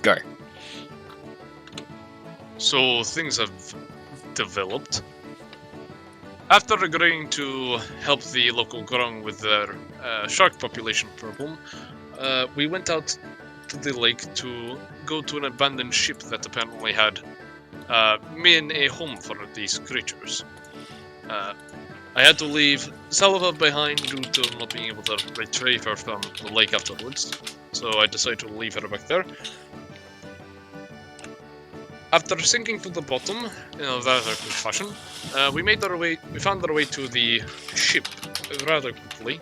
Go. So things have developed. After agreeing to help the local grung with their shark population problem, we went out to the lake to go to an abandoned ship that apparently had been a home for these creatures. I had to leave Salva behind due to not being able to retrieve her from the lake afterwards, so I decided to leave her back there. After sinking to the bottom in a rather quick fashion, we found our way to the ship rather quickly.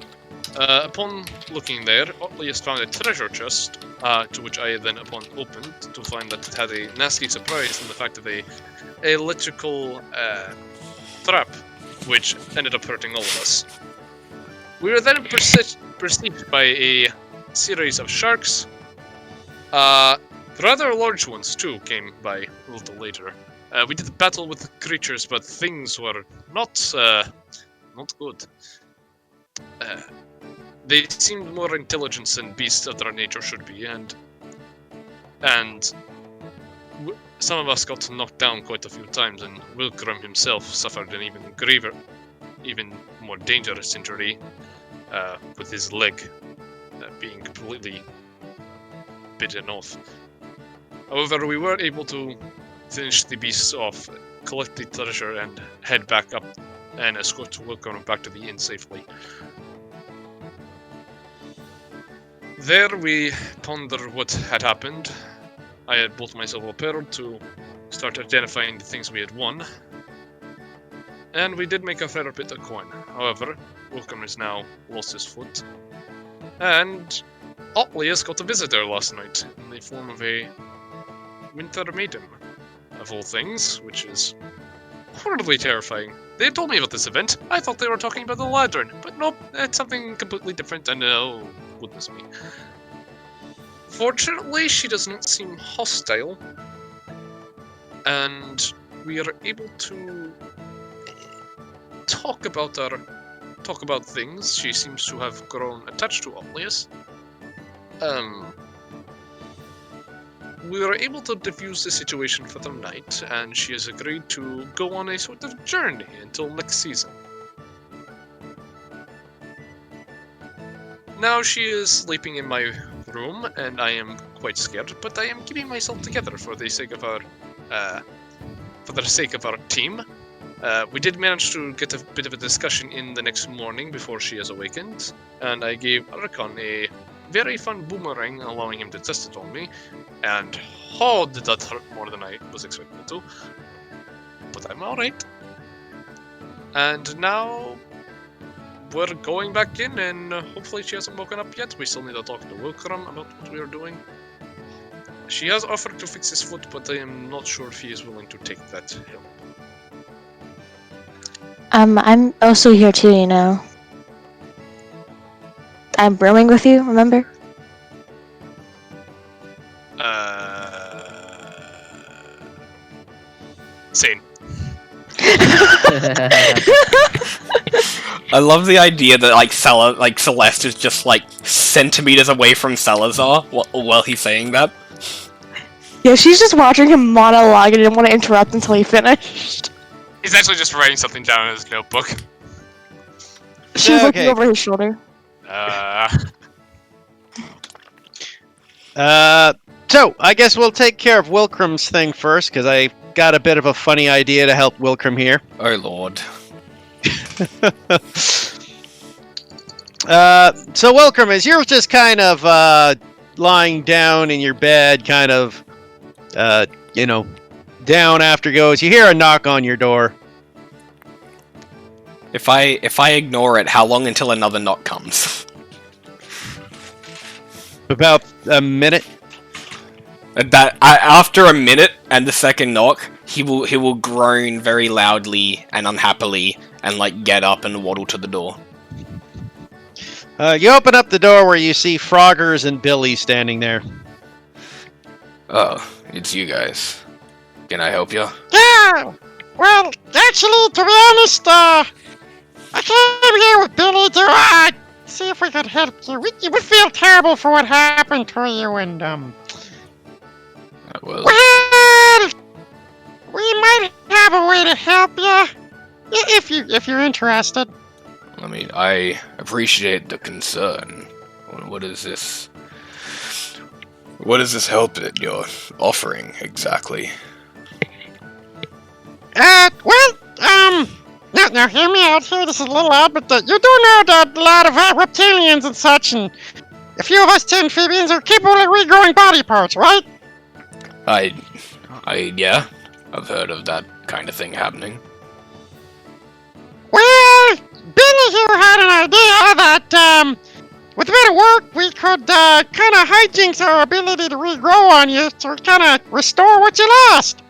Upon looking there, Otlius found a treasure chest, to which I then opened to find that it had a nasty surprise in the fact of a electrical trap, which ended up hurting all of us. We were then besieged by a series of sharks. Rather large ones, too, came by a little later. We did battle with the creatures, but things were not good. They seemed more intelligent than beasts of their nature should be, and some of us got knocked down quite a few times, and Wilkram himself suffered an even more dangerous injury, with his leg being completely bitten off. However, we were able to finish the beasts off, collect the treasure, and head back up and escort Wilkram back to the inn safely. There we pondered what had happened. I had built myself a apparel to start identifying the things we had won. And we did make a fair bit of coin. However, Wilkram has now lost his foot. And Otlius got a visitor last night in the form of a winter maiden, of all things, which is horribly terrifying. They had told me about this event. I thought they were talking about the Ladron, but nope, it's something completely different, and oh, goodness me. Fortunately, she does not seem hostile, and we are able to talk about things. She seems to have grown attached to Otlius. We were able to defuse the situation for the night, and she has agreed to go on a sort of journey until next season. Now she is sleeping in my room, and I am quite scared, but I am keeping myself together for the sake of our team. We did manage to get a bit of a discussion in the next morning before she has awakened, and I gave Archon a very fun boomerang, allowing him to test it on me, and oh, did that hurt more than I was expecting it to. But I'm alright. And now we're going back in, and hopefully she hasn't woken up yet. We still need to talk to Wilkram about what we are doing. She has offered to fix his foot, but I am not sure if he is willing to take that help. I'm also here too, you know. I'm brewing with you, remember? Sane. I love the idea that Celeste is just centimeters away from Salazar while he's saying that. Yeah, she's just watching him monologue and didn't want to interrupt until he finished. He's actually just writing something down in his notebook. She was looking over his shoulder. So, I guess we'll take care of Wilkram's thing first, because I got a bit of a funny idea to help Wilkram here. Oh lord. So Wilkram, as you're just kind of lying down in your bed, kind of, down after goes, you hear a knock on your door. If I ignore it, how long until another knock comes? About a minute. After a minute and the second knock, he will groan very loudly and unhappily and get up and waddle to the door. You open up the door where you see Froggers and Billy standing there. Oh, it's you guys. Can I help you? Yeah! Well, actually, to be honest, I came here with Billy to, see if we could help you. We feel terrible for what happened to you, and, Well, Well, we might have a way to help you. If you're interested. I mean, I appreciate the concern. What is this? What is this help that you're offering exactly? Now hear me out here. This is a little odd, but you do know that a lot of reptilians and such, and a few of us amphibians are capable of regrowing body parts, right? Yeah, I've heard of that kind of thing happening. Well, Billy here had an idea that, with a bit of work, we could, kind of hijinks our ability to regrow on you, to kind of restore what you lost.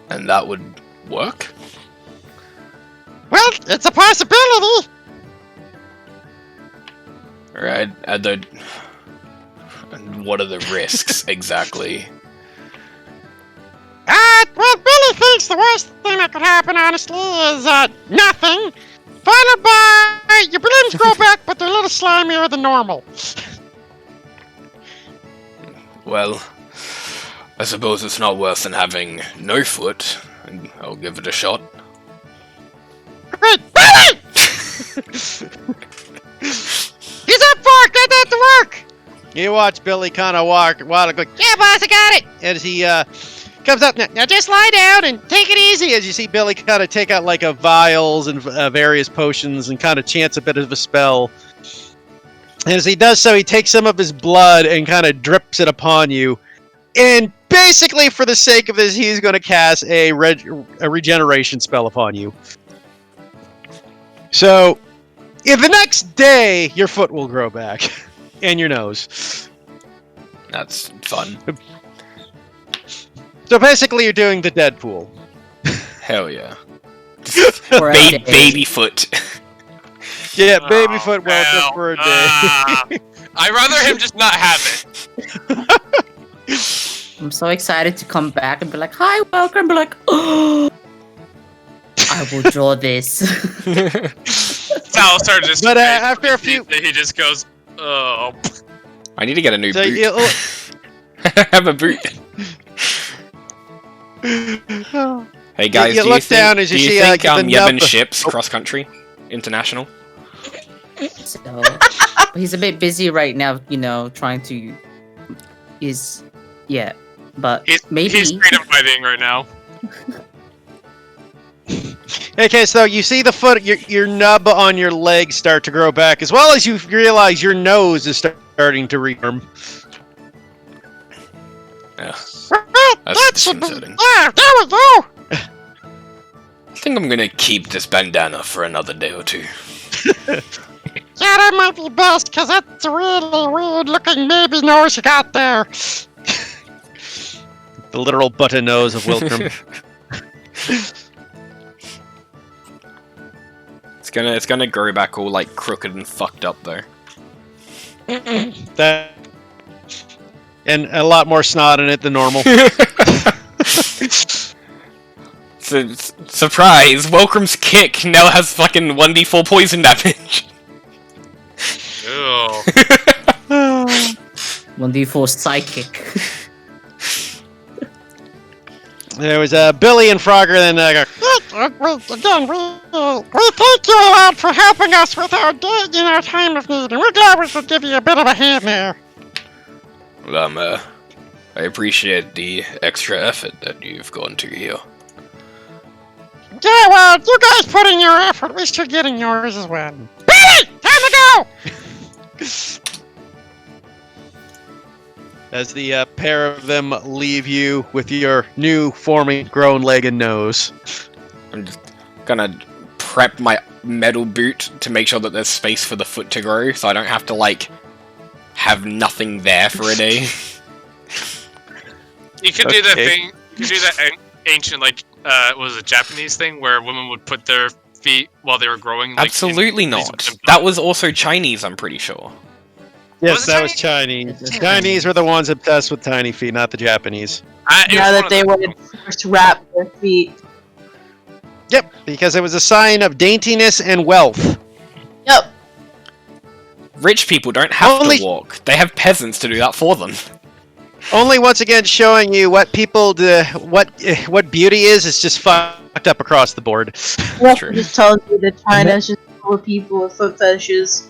And that would work? Well, it's a possibility. Alright, and what are the risks exactly? Well, Billy thinks the worst thing that could happen, honestly, is, nothing. Followed by your limbs grow back, but they're a little slimier than normal. Well, I suppose it's not worse than having no foot. I'll give it a shot. Great, Billy! He's up for it. Get that to work. You watch Billy kind of walk, like, yeah, boss, I got it. As he comes up, now just lie down and take it easy. As you see Billy kind of take out like a vials and various potions and kind of chants a bit of a spell. And as he does so, he takes some of his blood and kind of drips it upon you. And basically, for the sake of this, he's going to cast a regeneration spell upon you. So, in the next day, your foot will grow back. And your nose. That's fun. So basically, you're doing the Deadpool. Hell yeah. For a day. Baby foot. Yeah, baby foot welcome for a day. I'd rather him just not have it. I'm so excited to come back and be like, hi, welcome. Be like, oh, I will draw this. Sal started just. But after a few, he just goes, oh. I need to get a new so boot. you, Have a boot. Hey guys, you do look down as you see think the Yevon nub- ships cross country, international? So, he's a bit busy right now, you know, trying to. But maybe. He's freedom fighting right now. Okay, so you see the foot, your nub on your leg start to grow back, as well as you realize your nose is starting to reform. Yeah, Well, that that's should be. disconcerting. Yeah, there we go. I think I'm gonna keep this bandana for another day or two. Yeah, that might be best, because that's a really weird-looking maybe nose you got there. The literal button nose of Wilcrum. It's gonna grow back all like crooked and fucked up though. That, and a lot more snot in it than normal. Surprise! Welcom's kick now has fucking 1d4 poison damage. Ew. 1d4 psychic. There was Billy and Frogger, then again, we thank you a lot for helping us with our day in our time of need, and we're glad we could give you a bit of a hand there. Well, I appreciate the extra effort that you've gone to here. Yeah, well, you guys put in your effort, we should get in yours as well. Billy, time to go! As the pair of them leave you with your new forming grown leg and nose. I'm just gonna prep my metal boot to make sure that there's space for the foot to grow, so I don't have to, like, have nothing there for a day. You could do that Okay. thing. You could do that ancient, like, was it Japanese thing where women would put their feet while they were growing? Like, Absolutely in- not. That was also Chinese, I'm pretty sure. Yes, Was it that was Chinese. Chinese were the ones obsessed with tiny feet, not the Japanese. It Now was that they one of would first wrap their feet. Yep, because it was a sign of daintiness and wealth. Yep. Rich people don't have Only- to walk. They have peasants to do that for them. Only once again showing you what people do, what beauty is. It's just fucked up across the board. Yep, True. just tells you that China's just full of people with foot fetishes.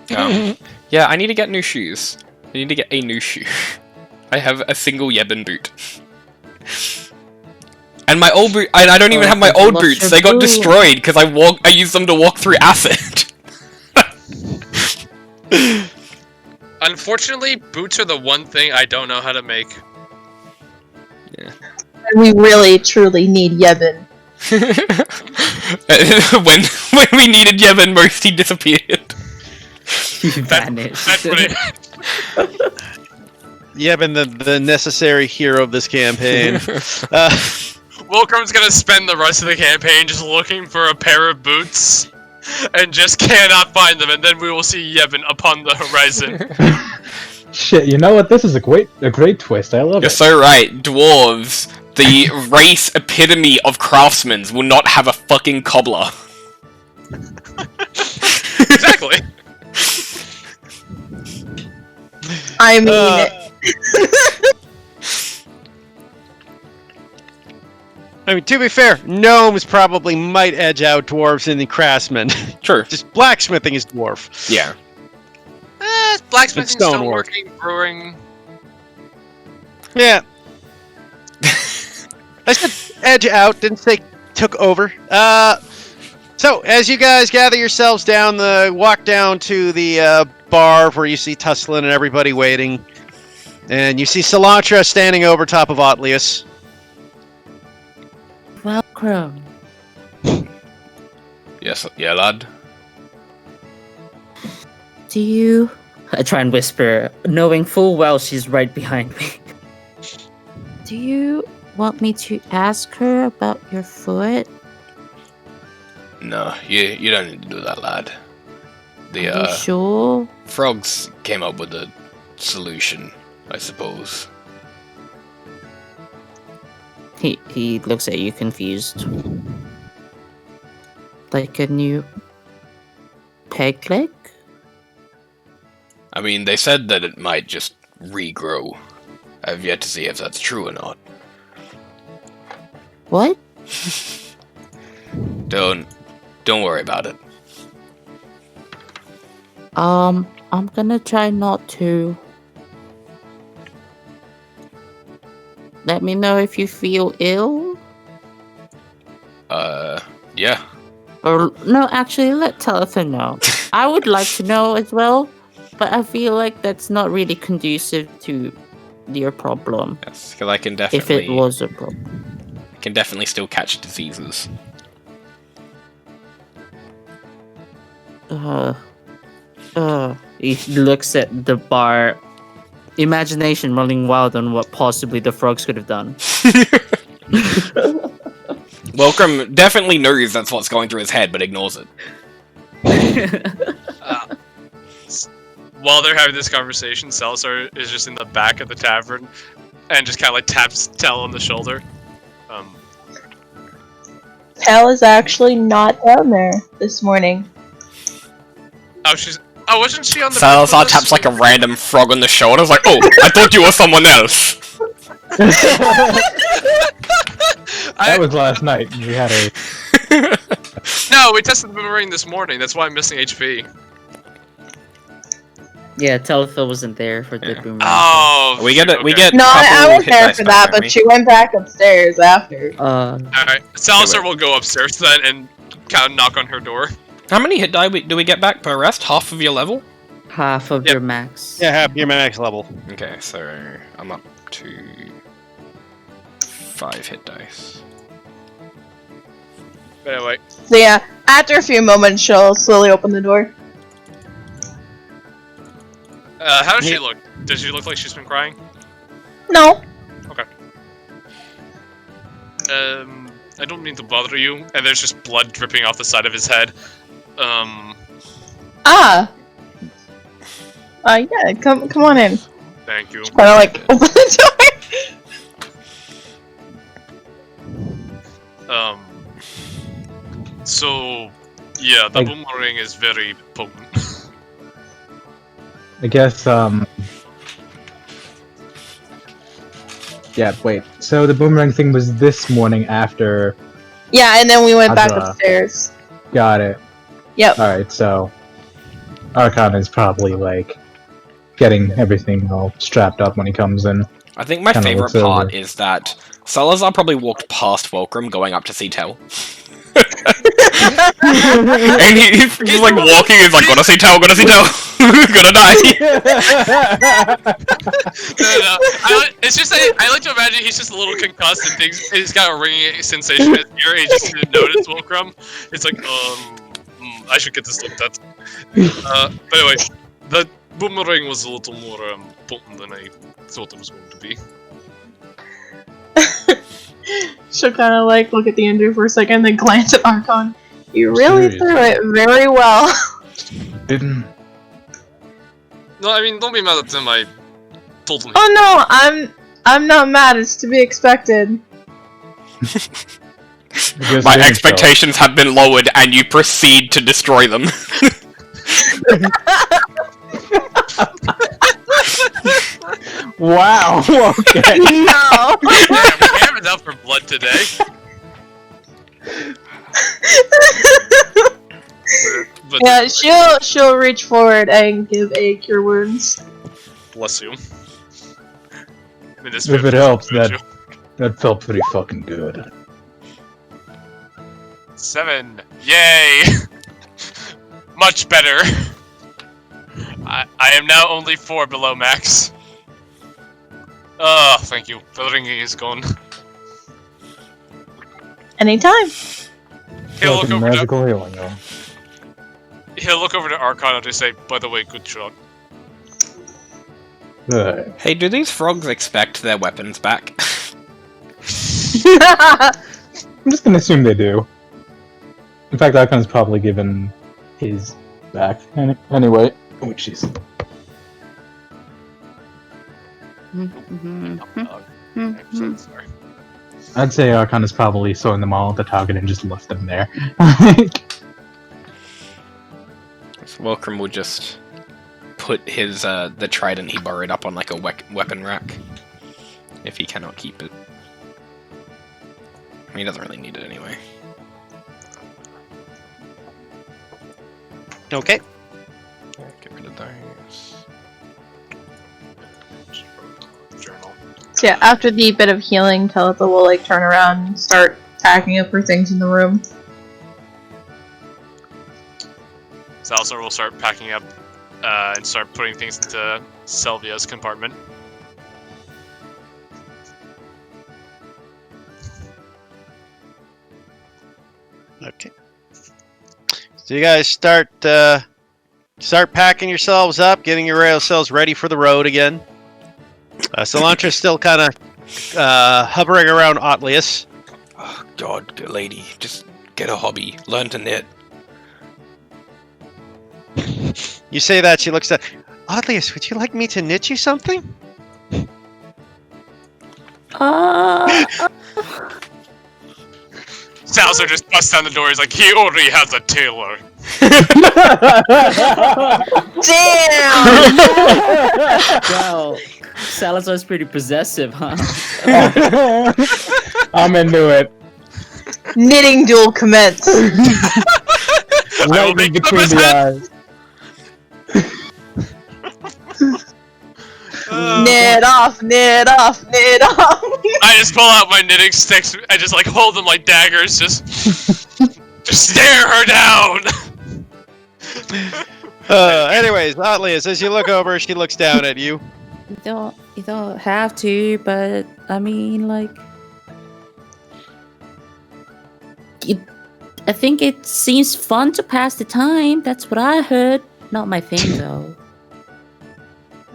Yeah, I need to get new shoes. I need to get a new shoe. I have a single Yebben boot. And my old boot, I don't even have my old boots. They got destroyed because I used them to walk through acid. Unfortunately, boots are the one thing I don't know how to make. Yeah. And we really, truly need Yevon. when we needed Yevon most, he disappeared. He vanished. That's what it. Yevon, the necessary hero of this campaign. Wilcom's gonna spend the rest of the campaign just looking for a pair of boots, and just cannot find them, and then we will see Yevon upon the horizon. Shit, you know what? This is a great twist. I love You're it. so right. Dwarves, the race epitome of craftsmen, will not have a fucking cobbler. Exactly. I mean, I mean, to be fair, gnomes probably might edge out dwarves in the craftsmen. True. Just blacksmithing is dwarf. Yeah. Blacksmithing, It's stonework. stoneworking, brewing. Yeah. I said edge out, didn't say took over. So, as you guys gather yourselves down, walk down to the bar where you see Tusslin and everybody waiting. And you see Cilantro standing over top of Otlius. Welcome. Yes, yeah, lad. Do you... I try and whisper, knowing full well she's right behind me. Do you want me to ask her about your foot? No, you don't need to do that, lad. Are you sure? Frogs came up with a solution, I suppose. He looks at you confused. Like a new peg leg? I mean, they said that it might just regrow. I've yet to see if that's true or not. What? Don't worry about it. I'm gonna try not to. Let me know if you feel ill. Yeah. Or, no, actually, let Talitha know. I would like to know as well, but I feel like that's not really conducive to your problem. Yes, because I can If definitely... it was a problem. I can definitely still catch diseases. He looks at the bar. Imagination running wild on what possibly the frogs could have done. Welcome definitely knows that's what's going through his head, but ignores it. While they're having this conversation, Salazar is just in the back of the tavern and just kind of like taps Tal on the shoulder. Tal is actually not down there this morning. Oh, wasn't she on the... Salazar taps like a random frog on the shoulder. I was like, oh, I thought you were someone else. That was last night. We had a. No, we tested the boomerang this morning. That's why I'm missing HP. Yeah, Talitha wasn't there for the boomerang. Oh, We get No, I couple was hit there dice for back, that, aren't we? but she went back upstairs after. Alright, Salazar will go upstairs then and kind of knock on her door. How many hit die do we get back per rest? Half of your level? Half of your max. Yeah, half your max level. Okay, so I'm up to 5 hit dice. But anyway, So yeah, after a few moments, she'll slowly open the door. how does she look? Does she look like she's been crying? No. Okay. I don't mean to bother you, and there's just blood dripping off the side of his head. Yeah, come on in. Thank you. Kind of like open the door. So, yeah, the Like- boomerang is very potent. I guess Yeah, wait. So the boomerang thing was this morning after. Yeah, and then we went back Huzzah. upstairs. Got it. Yep. Alright, so. Archon is probably, like, getting everything all strapped up when he comes in. I think my Kinda favorite looks part over. is that Salazar probably walked past Fulcrum going up to see Tell. And he's just like walking, he's like, gonna see Tell, gonna die. No. It's just I like to imagine he's just a little concussed and things. He's got a ringing sensation in his ear. He just didn't notice Fulcrum. It's like, I should get this looked at. But anyway, the boomerang was a little more potent than I thought it was going to be. She'll kind of like look at the Andrew for a second, then glance at Archon. You really threw it very well. Didn't. No, I mean, don't be mad at him. I told him. Oh no, I'm not mad. It's to be expected. My expectations have been lowered, and you proceed to destroy them. Wow, okay. No. Yeah, we have enough for blood today. But Yeah, she'll reach forward and give a cure wounds. bless you. I mean, this If it helps, bless that- you. That felt pretty fucking good. 7. Yay! Much better. I am now only 4 below max. Oh, thank you. The ringing is gone. Anytime. He'll look Fucking over to magical healing, though. Archon and just say, by the way, good shot. Alright. Hey, do these frogs expect their weapons back? I'm just gonna assume they do. In fact, Archon's probably given his back. Anyway. Oh, jeez. I'm so sorry. I'd say Archon is probably throwing them all at the target and just left them there. So Welcome will just put his the trident he borrowed up on like a weapon rack, if he cannot keep it. I mean, he doesn't really need it anyway. Okay. Get rid of those. Journal. So yeah, after the bit of healing, Talitha will like turn around and start packing up her things in the room. Salazar will start packing up and start putting things into Selvia's compartment. Okay. So you guys start packing yourselves up, getting yourselves ready for the road again. Cilantra's still kind of hovering around Otlius. Oh God, good lady, just get a hobby, learn to knit. You say that, she looks at Otlius, would you like me to knit you something? Salazar just busts down the door. He's like, he already has a tailor. Damn! Wow, Salazar's pretty possessive, huh? I'm into it. Knitting duel commence. I will Lightning make him between his the head. eyes. Knit off, knit off, knit off. I just pull out my knitting sticks. I just like hold them like daggers. Just stare her down. Anyways, Otlius, as you look over, she looks down at you. You don't have to, but I mean, like, I think it seems fun to pass the time. That's what I heard. Not my thing, though.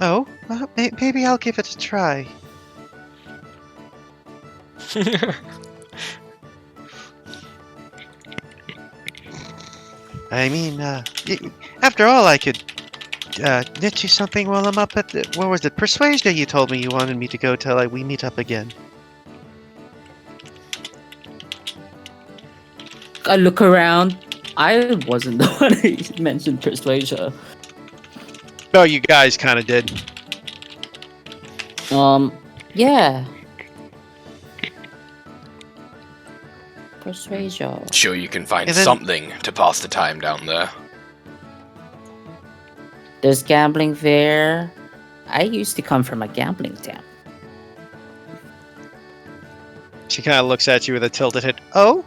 Oh, well, maybe I'll give it a try. I mean, after all, I could knit you something while I'm up at the, what was it, Persuasion you told me you wanted me to go till we meet up again. I look around. I wasn't the one who mentioned Persuasion. No, you guys kind of did. Yeah. persuasion. Sure, you can find And then- something to pass the time down there. There's gambling there. I used to come from a gambling town. She kind of looks at you with a tilted head. Oh?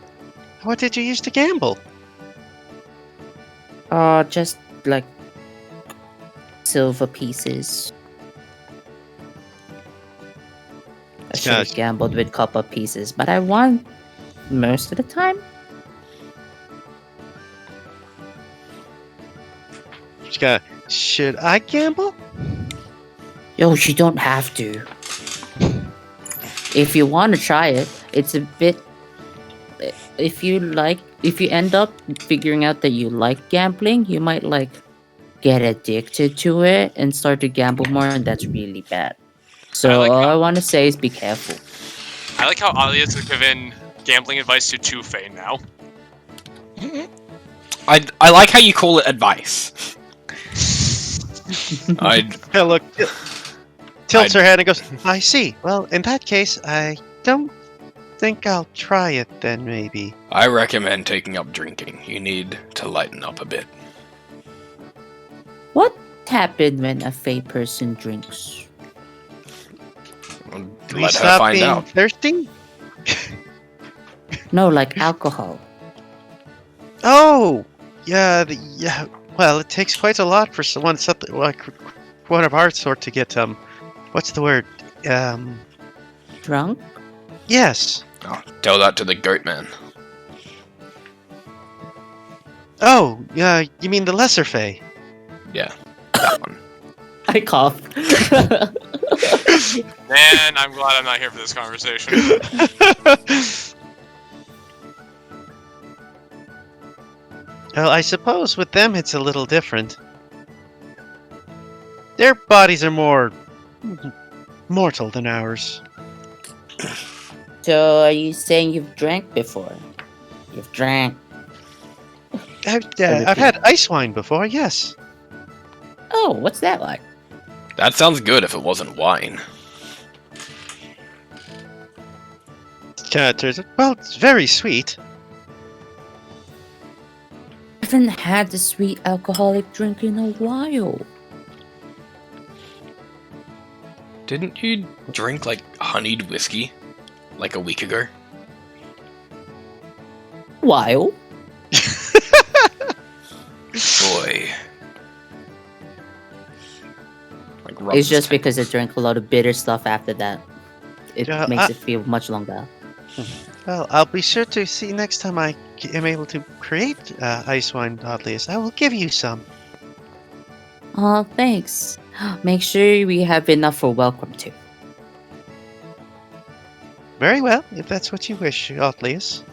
What did you use to gamble? Just like silver pieces. I should have Gotcha. gambled with copper pieces, but I won most of the time. She kind of, should I gamble? Yo, you don't have to. If you want to try it, it's a bit. If you end up figuring out that you like gambling, you might like get addicted to it and start to gamble more, and that's really bad. So I like all how- I want to say is be careful. I like how Alias has given gambling advice to Two-Fey now. I like how you call it advice. I'd Yeah, look, tilts her head and goes, I see. Well, in that case, I don't think I'll try it then, maybe. I recommend taking up drinking. You need to lighten up a bit. What happened when a Fey person drinks? We Let her stop find being out. thirsty? No, like alcohol. Oh! Yeah, yeah. Well, it takes quite a lot for someone something like one of our sort to get what's the word? Drunk? Yes. Oh, tell that to the goat man. Oh, yeah, you mean the lesser Fae? Yeah, that one. I coughed. Man, I'm glad I'm not here for this conversation. Well, I suppose with them it's a little different. Their bodies are more mortal than ours. So are you saying you've drank before? You've drank. I've had ice wine before, yes. Oh, what's that like? That sounds good if it wasn't wine. Well, it's very sweet. I haven't had a sweet alcoholic drink in a while. Didn't you drink like honeyed whiskey like a week ago? While? Boy. Like It's just because I drank a lot of bitter stuff after that. It Yeah, makes it feel much longer. Well, I'll be sure to see next time I am able to create ice wine, Oddliest. I will give you some. Oh, thanks. Make sure we have enough for welcome too. Very well, if that's what you wish, Oddliest.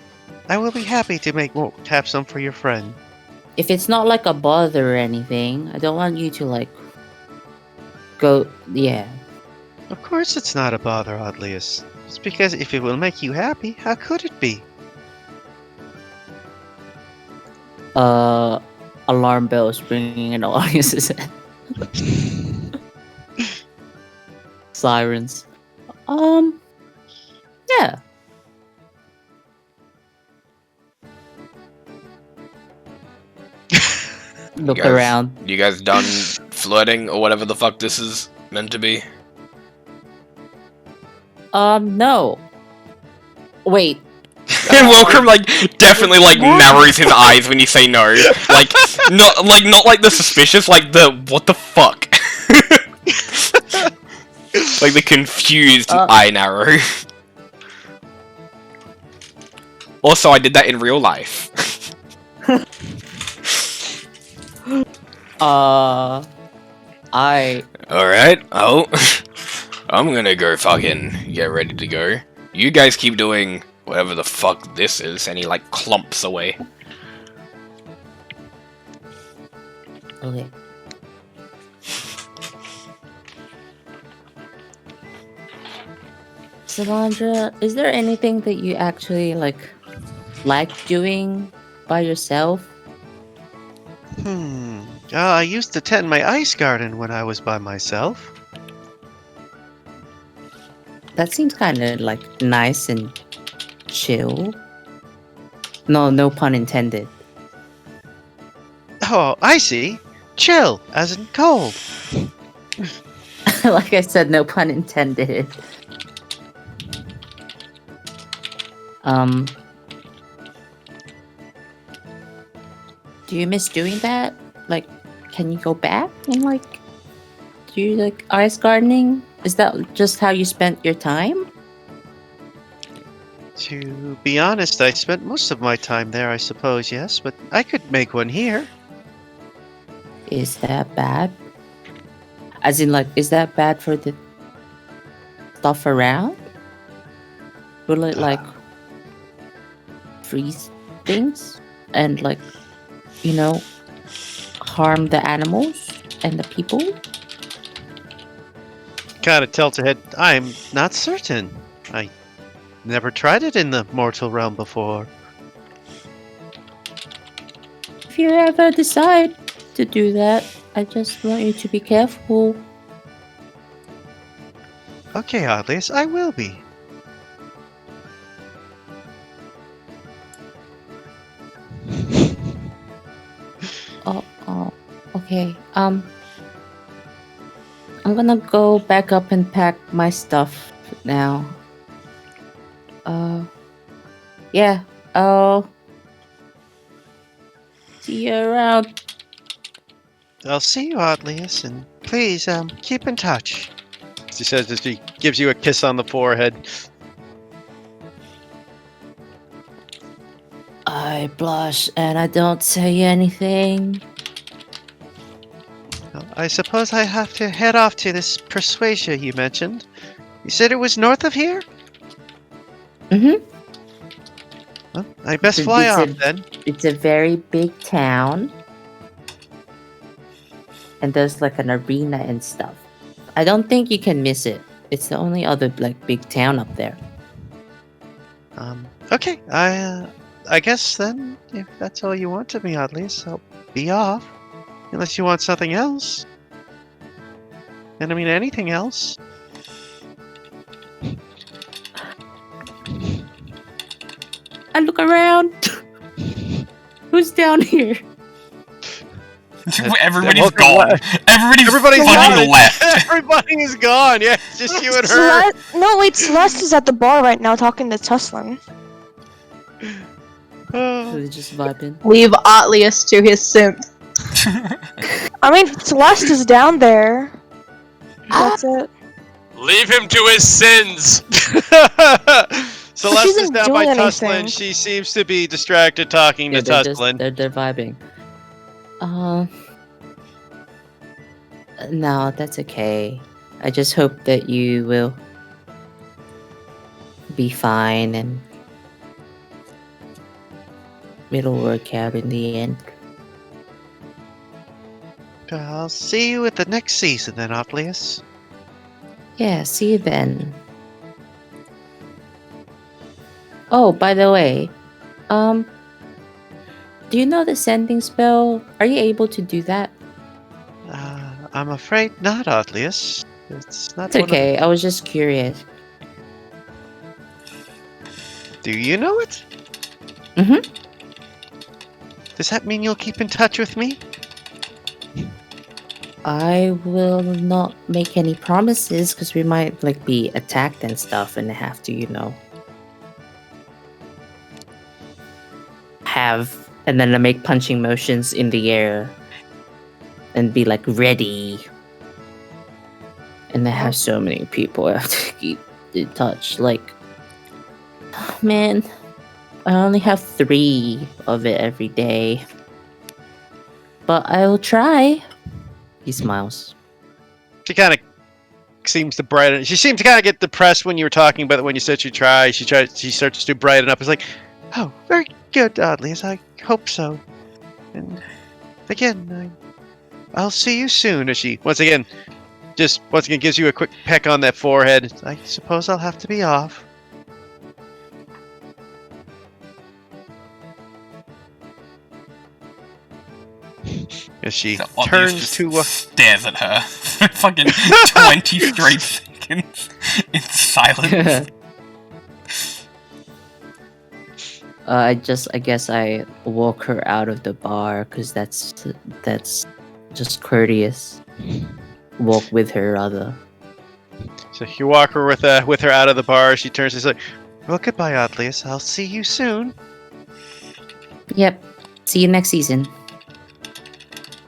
I will be happy to have some for your friend. If it's not like a bother or anything, I don't want you to like go. Yeah. Of course it's not a bother, Oddliest. It's because if it will make you happy, how could it be? Alarm bells ringing in audience's head. Sirens. Yeah. Look guys- around. You guys done flirting or whatever the fuck this is meant to be? No. Wait. Wilcrum like definitely like narrows his eyes when you say no. Like not like the suspicious, like the what the fuck? Like the confused eye narrow. Also, I did that in real life. Alright, oh. I'm gonna go fucking get ready to go. You guys keep doing whatever the fuck this is, and he like clumps away. Okay. Salandra, is there anything that you actually like doing by yourself? I used to tend my ice garden when I was by myself. That seems kind of like nice and chill. No pun intended. Oh, I see. Chill, as in cold. Like I said, no pun intended. Do you miss doing that? Like, can you go back and like do like ice gardening? Is that just how you spent your time? To be honest, I spent most of my time there, I suppose, yes, but I could make one here. Is that bad? As in, like, is that bad for the stuff around? Will it like freeze things and like, you know, harm the animals and the people? Kind of tilts her head. I'm not certain. I never tried it in the mortal realm before. If you ever decide to do that, I just want you to be careful. Okay, Oddlius, I will be. Oh, okay. I'm gonna go back up and pack my stuff now. Yeah. I'll see you around. I'll see you, Oddlius, and please, keep in touch. She says as she gives you a kiss on the forehead. I blush and I don't say anything. Well, I suppose I have to head off to this persuasion you mentioned. You said it was north of here? Mm-hmm. Well, I best fly off then. It's a very big town. And there's like an arena and stuff. I don't think you can miss it. It's the only other like big town up there. Okay. I guess then, if that's all you want of me, Oddlius, I'll be off. Unless you want something else. And I mean anything else. I look around. Who's down here? Everybody's gone. Everybody's gone. fucking left. Everybody's gone. Yeah, it's just you and her. No, wait, Celeste is at the bar right now talking to Tuslin. They're just vibing. Leave Ottlius to his synth. I mean, Celeste is down there. That's it. Leave him to his sins! Celeste is isn't down by doing Tuslin. anything. She seems to be distracted talking to Tuslin. They're vibing. No, that's okay. I just hope that you will be fine and it'll work out in the end. I'll see you at the next season then, Oddlius. Yeah, see you then. Oh, by the way, do you know the sending spell? Are you able to do that? I'm afraid not, Oddlius. It's not. It's okay. I was just curious. Do you know it? Mm-hmm. Does that mean you'll keep in touch with me? I will not make any promises because we might like be attacked and stuff and have to, you know, and then I make punching motions in the air and be like ready. And I have so many people I have to keep in touch. Like, oh, man, I only have 3 of it every day, but I'll try. He smiles. She kind of seems to brighten. She seemed to kind of get depressed when you were talking about it. When you said she starts to brighten up. It's like, oh, very good, Oddlius. I hope so. And again, I'll see you soon. As she once again gives you a quick peck on that forehead. I suppose I'll have to be off. As she turns to stares at her for fucking 20 straight seconds in silence. I guess I walk her out of the bar because that's just courteous. Walk with her rather. So you walk her with her out of the bar. She turns and says, "Well, goodbye, Atlius. I'll see you soon." Yep. See you next season.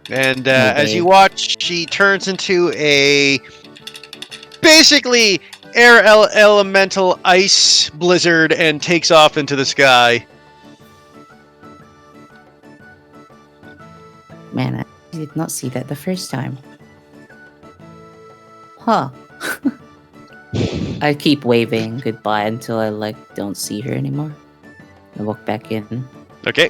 And No as you way. watch, she turns into a basically elemental ice blizzard and takes off into the sky. Man, I did not see that the first time. Huh. I keep waving goodbye until I don't see her anymore. I walk back in. Okay.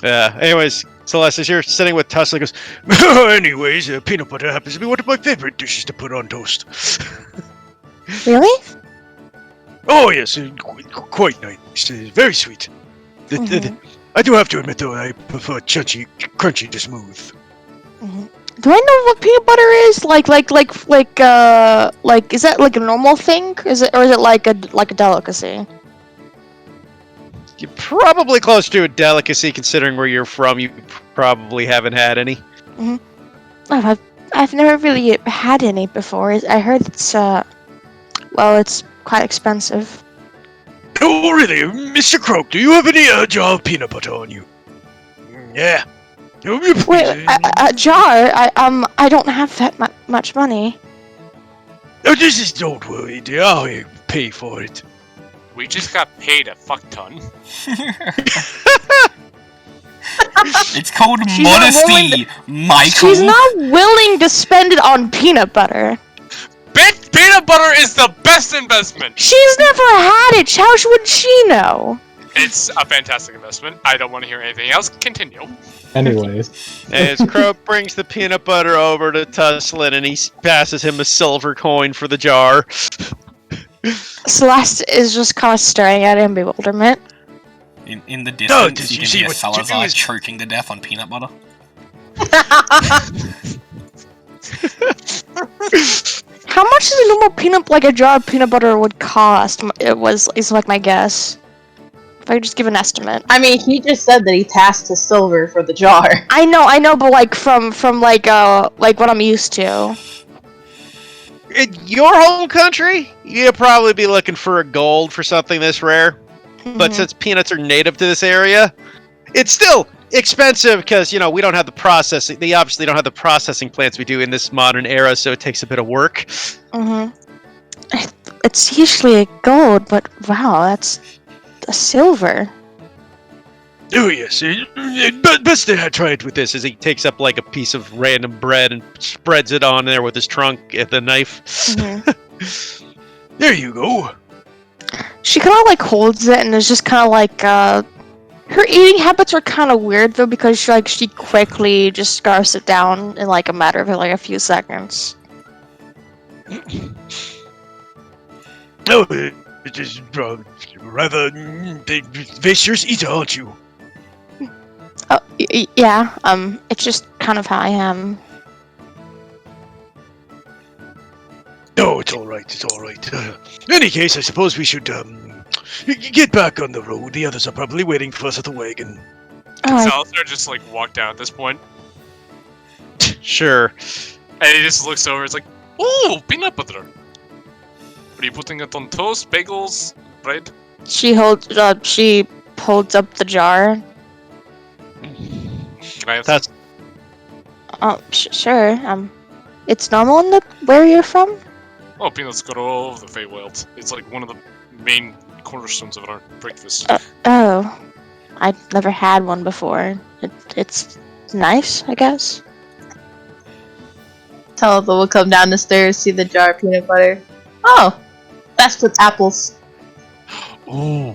Anyways, Celeste, as you're sitting with Tussle, goes, anyways, peanut butter happens to be one of my favorite dishes to put on toast. Really? Oh, yes, quite nice. Very sweet. I do have to admit, though, I prefer crunchy to smooth. Do I know what peanut butter is? Like, is that like a normal thing? Is it like a delicacy? You're probably close to a delicacy, considering where you're from. You probably haven't had any. Oh, I've never really had any before. I heard it's it's quite expensive. Oh, really? Mr. Croak, do you have any jar of peanut butter on you? Yeah. Wait, a jar? I don't have that much money. Oh, don't worry, dear. I'll pay for it. We just got paid a fuck ton. It's called She's not modesty, Michael. She's not willing to spend it on peanut butter. Peanut butter is the best investment! She's never had it. How would she know? It's a fantastic investment. I don't want to hear anything else. Continue. Anyways. As Croak brings the peanut butter over to Tusslin and he passes him a silver coin for the jar. Celeste is just kind of staring at it in bewilderment. In the distance, you you can see hear what Salazar you do is- choking to death on peanut butter. How much is a normal a jar of peanut butter would cost? Is like my guess. If I could just give an estimate. I mean, he just said that he tasked his silver for the jar. I know, but like from what I'm used to. In your home country, you'd probably be looking for a gold for something this rare. But since peanuts are native to this area, it's still expensive because, we don't have the processing. They obviously don't have the processing plants we do in this modern era, so it takes a bit of work. It's usually a gold, but wow, that's a silver. Oh, yes. But best to try it with this as he takes up like a piece of random bread and spreads it on there with his trunk at the knife. There you go. She kind of holds it and is just kind of her eating habits are kind of weird though because she quickly just scarfs it down in a matter of a few seconds. Oh, it is rather vicious eater, aren't you? Oh, yeah. It's just kind of how I am. No, it's all right. It's all right. In any case, I suppose we should get back on the road. The others are probably waiting for us at the wagon. Oh, Salazar just walk down at this point, Sure. and he just looks over. It's like, ooh, peanut butter. What are you putting it on toast, bagels, bread? she holds up the jar. Can I have That's Oh, sure. It's normal in where you're from. Oh, peanuts go all over the Feywild. It's one of the main cornerstones of our breakfast. Oh, I've never had one before. It's nice, I guess. Talitha will come down the stairs, see the jar of peanut butter. Oh, that's with apples. Ooh,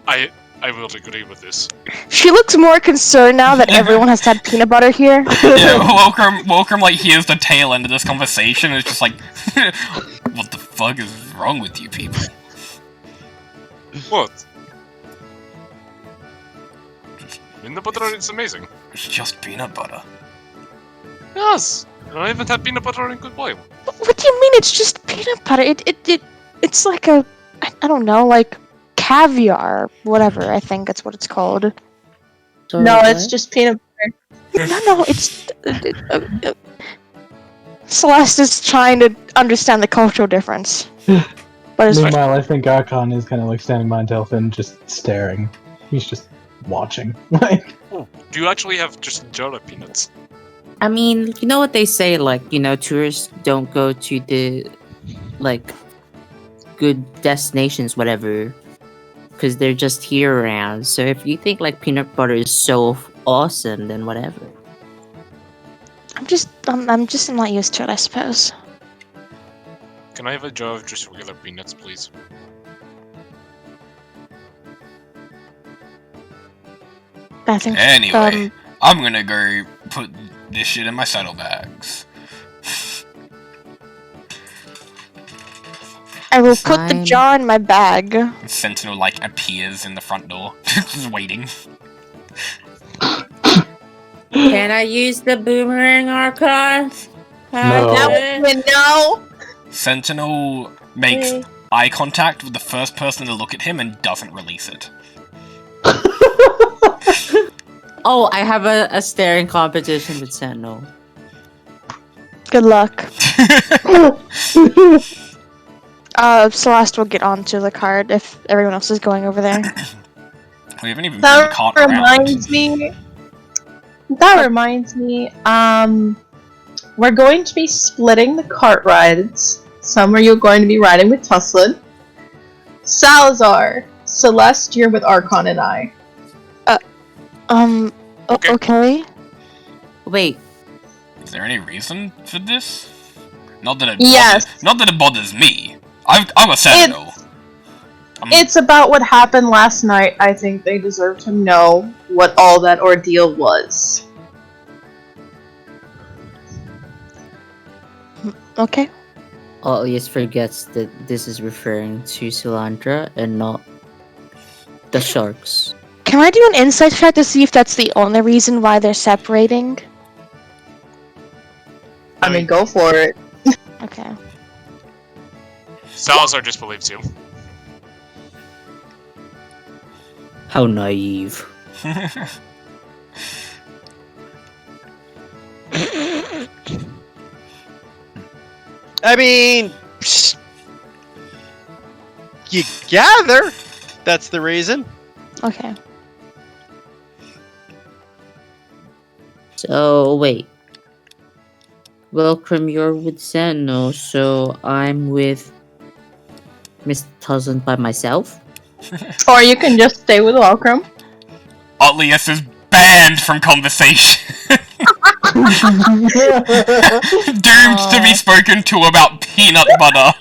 I will agree with this. She looks more concerned now that everyone has had peanut butter here. Yeah, Welcome hears the tail end of this conversation and is just like, what the fuck is wrong with you people? What? Peanut butter is amazing. It's just peanut butter. Yes, I haven't had peanut butter in a good while. What do you mean? It's just peanut butter. It's like a I don't know, like caviar, whatever. I think that's what it's called. Sorry, No, what? it's just peanut butter. No, it's. Celeste is trying to understand the cultural difference. But it's Meanwhile, I think Archon is kind of like standing behind Telfin, just staring. He's just watching. Like, Oh, do you actually have just a jar of peanuts? I mean, you know what they say, like, tourists don't go to the, like, good destinations, whatever, because they're just here around. So if you think, like, peanut butter is so awesome, then whatever. I'm just not used to it, I suppose. Can I have a jar of just regular peanuts, please? I think. Anyway, I'm gonna go put this shit in my saddlebags. I will put the Fine. jar in my bag. Sentinel like appears in the front door, just waiting. Can I use the boomerang Archon? No. No. Sentinel makes eye contact with the first person to look at him and doesn't release it. Oh, I have a staring competition with Sentinel. Good luck. Celeste will get onto the card if everyone else is going over there. We haven't even been That caught around. reminds me. That reminds me. We're going to be splitting the cart rides. Some are you going to be riding with Tusslin. Salazar, Celeste, you're with Archon and I. Okay. Okay. Wait, Is there any reason for this? Not that it Yes. bothers, not that it bothers me. I'm a Sentinel. It's about what happened last night. I think they deserve to know what all that ordeal was. Okay. Alias forgets that this is referring to Cilandra and not the sharks. Can I do an insight check to see if that's the only reason why they're separating? I mean, go for it. Okay. Salazar just believes you. How naive. I mean, you gather that's the reason. Okay. So, wait. Welcome, you're with Sentinel, so I'm with Miss Tuzzin by myself? Or you can just stay with Welcome. Otlius is banned from conversation. Doomed to be spoken to about peanut butter.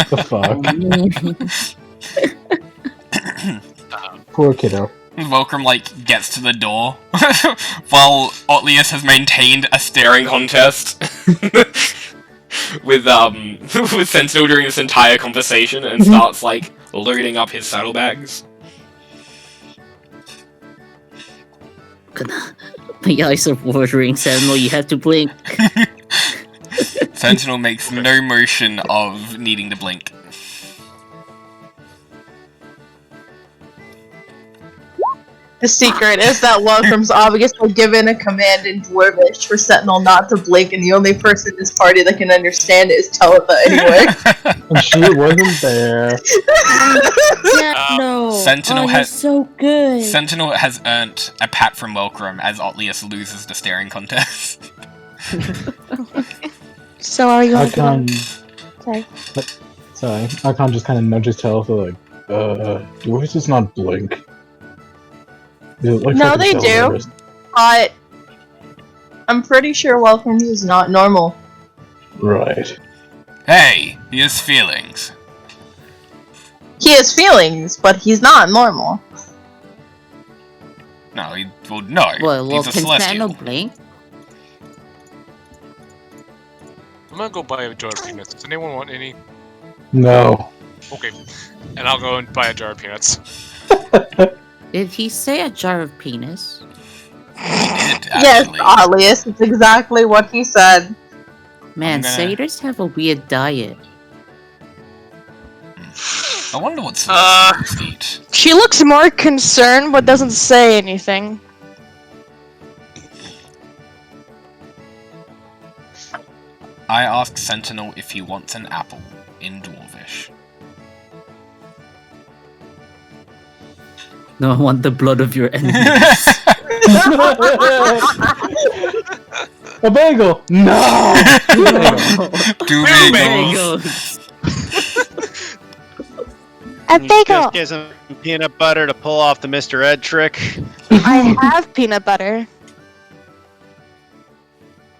The fuck? Poor kiddo. Welcome, like, gets to the door, while Otlius has maintained a staring contest with with Sentinel during this entire conversation, and starts, like, loading up his saddlebags. My eyes are watering, Sentinel, you have to blink. Sentinel makes no motion of needing to blink. The secret is that Welcome's obviously given a command in Dwarvish for Sentinel not to blink, and the only person in this party that can understand it is Talitha anyway. And she wasn't there. No, Sentinel you're has- so good. Sentinel has earned a pat from Welcome as Otlius loses the staring contest. So are you Archon. Sorry. Sorry. Archon just kind of nudges Telfa like, yours does not blink. Like No, fucking they do. Salazar's. But I'm pretty sure Welcome is not normal. Right. Hey, he has feelings. He has feelings, but he's not normal. No, no, Well, he's a can celestial. Sentinel blink? I'm gonna go buy a jar of peanuts. Does anyone want any? No. Okay. And I'll go and buy a jar of peanuts. Did he say a jar of penis? He did, Yes, actually. Alias, it's exactly what he said. Man, gonna- satyrs have a weird diet. I wonder what satyrs eat. She looks more concerned, but doesn't say anything. I ask Sentinel if he wants an apple in Dwarvish. No, I want the blood of your enemies. A bagel! No! Two bagels. A bagel! Just get some peanut butter to pull off the Mr. Ed trick. I have peanut butter.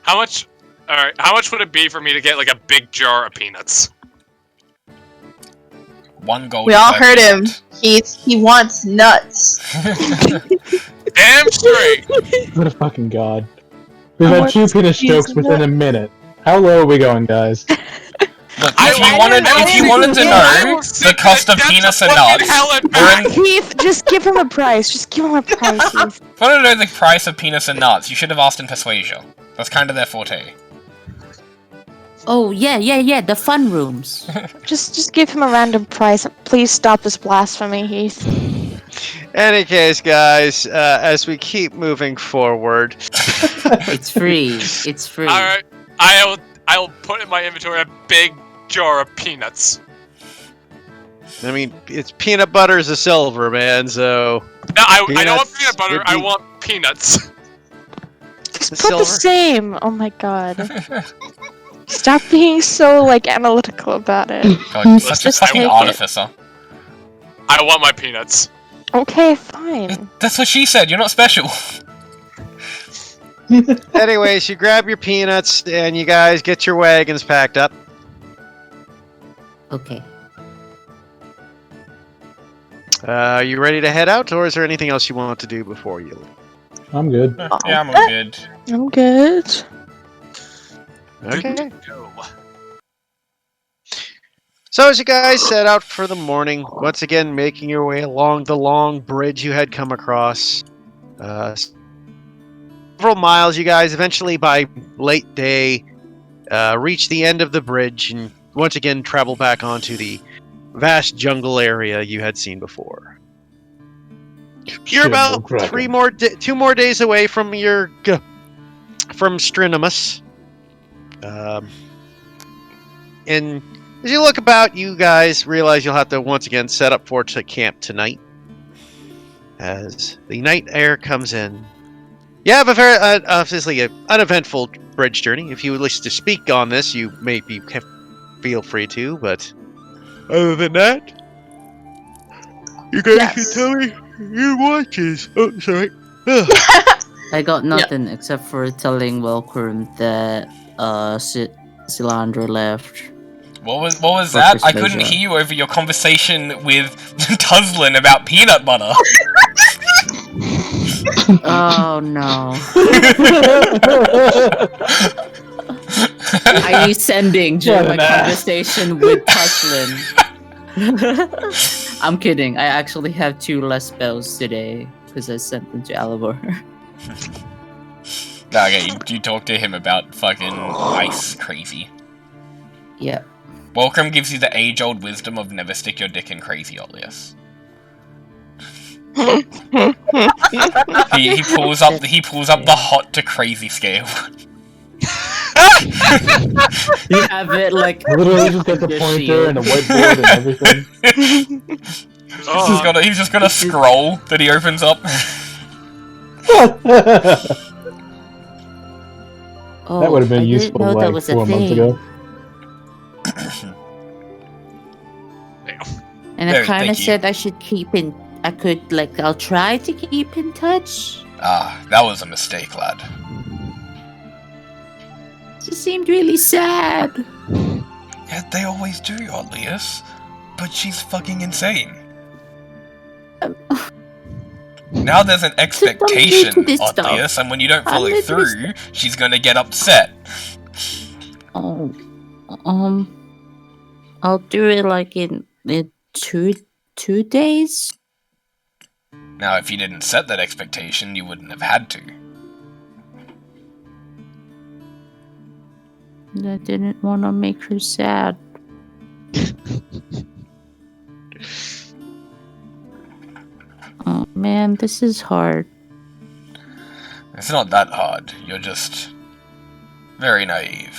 How much? Alright, how much would it be for me to get like a big jar of peanuts? 1 gold. We all per heard him. peanut. He wants nuts. Damn straight! What a fucking god. We've I had want 2 peanut cheese strokes and within a minute. How low are we going, guys? Look, I if you wanted to know the cost of peanuts and nuts, we're in. Keith, just give him a price. Just give him a price, Keith. If you want to know the price of peanuts and nuts, you should have asked in Persuasion. That's kind of their forte. Oh, yeah, the fun rooms. Just give him a random price. Please stop this blasphemy, Heath. Any case, guys, as we keep moving forward, It's free. It's free. Alright, I'll put in my inventory a big jar of peanuts. I mean, it's peanut butter is a silver, man, so... No, I don't want Peanuts peanut butter, would I be- want peanuts. Just The put silver? the same. Oh my god. Stop being so analytical about it. God, you're such a Just fucking take it. artificer. I want my peanuts. Okay, fine. That's what she said, you're not special. Anyways, you grab your peanuts, and you guys get your wagons packed up. Okay. Are you ready to head out, or is there anything else you want to do before you leave? I'm good. Yeah, I'm all good. I'm good. Okay. Go. So as you guys set out for the morning, once again making your way along the long bridge you had come across, several miles, you guys eventually by late day reach the end of the bridge and once again travel back onto the vast jungle area you had seen before. You're about 2 more days away from your from Strinimus. And as you look about, you guys realize you'll have to once again set up for camp tonight. As the night air comes in, you have a very obviously an uneventful bridge journey. If you would wish to speak on this, you may feel free to. But other than that, you guys can tell me your watches. Oh, sorry. I got nothing except for telling Welcome that Cilandra left. What was For that? I couldn't persuasion. hear you over your conversation with Tuzlin about peanut butter. Oh no. I need sending during my What an ass. conversation with Tuslin. I'm kidding. I actually have 2 less spells today because I sent them to Alivor. Okay, you talk to him about fucking ice crazy. Yeah. Welcome gives you the age-old wisdom of never stick your dick in crazy, Olius. he pulls up the hot to crazy scale. You have it like Literally just got the Your pointer shield. and a whiteboard and everything. He's just got a scroll that he opens up. Oh, That would have I been didn't useful know that like was a 4 months thing. ago. And There, I kind thank of you. said I should keep in. I'll try to keep in touch. Ah, that was a mistake, lad. She seemed really sad. Yeah, they always do, Olius. But she's fucking insane. Now there's an expectation, to this stuff. Olius, and when you don't I'm follow into this through, she's gonna get upset. Oh, I'll do it like in two days. Now, if you didn't set that expectation, you wouldn't have had to. I didn't want to make her sad. Oh man, this is hard. It's not that hard. You're just very naive.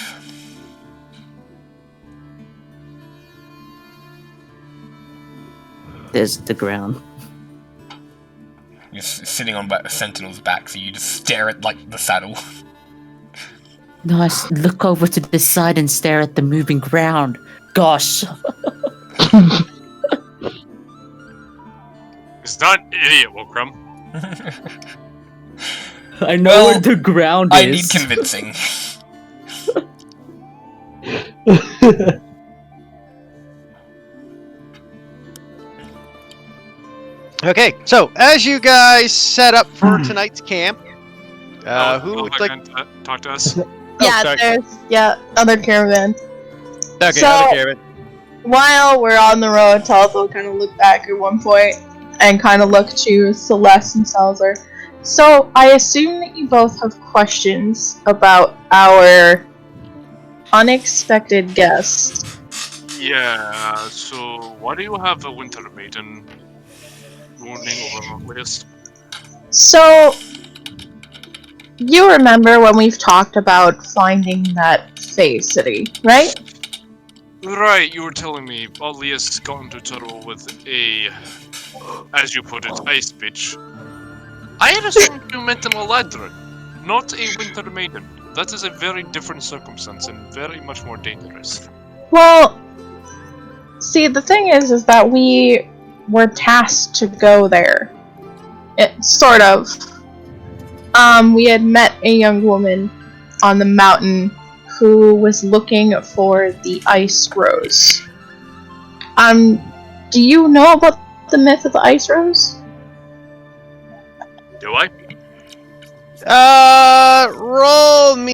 There's the ground. You're sitting on a sentinel's back, so you just stare at like the saddle. No, look over to the side and stare at the moving ground. Gosh. It's not an idiot, Wilcrum. I know where the ground is. I need convincing. Okay, so as you guys set up for tonight's camp, who would like to talk to us? Yeah, sorry. there's other caravan. Okay, So- other caravan. While we're on the road, Talith will kind of look back at one point and kind of look to Celeste and Salazar. So I assume that you both have questions about our unexpected guest. Yeah, so why do you have a winter maiden ruling over my place? So you remember when we've talked about finding that Fae city, right? Right, you were telling me Alias got into trouble with a, as you put it, ice bitch. I had assumed you meant an Eladrin, not a winter maiden. That is a very different circumstance and very much more dangerous. Well, see, the thing is that we were tasked to go there. Sort of. We had met a young woman on the mountain who was looking for the ice rose. Do you know about the myth of the ice rose? Do I? Roll me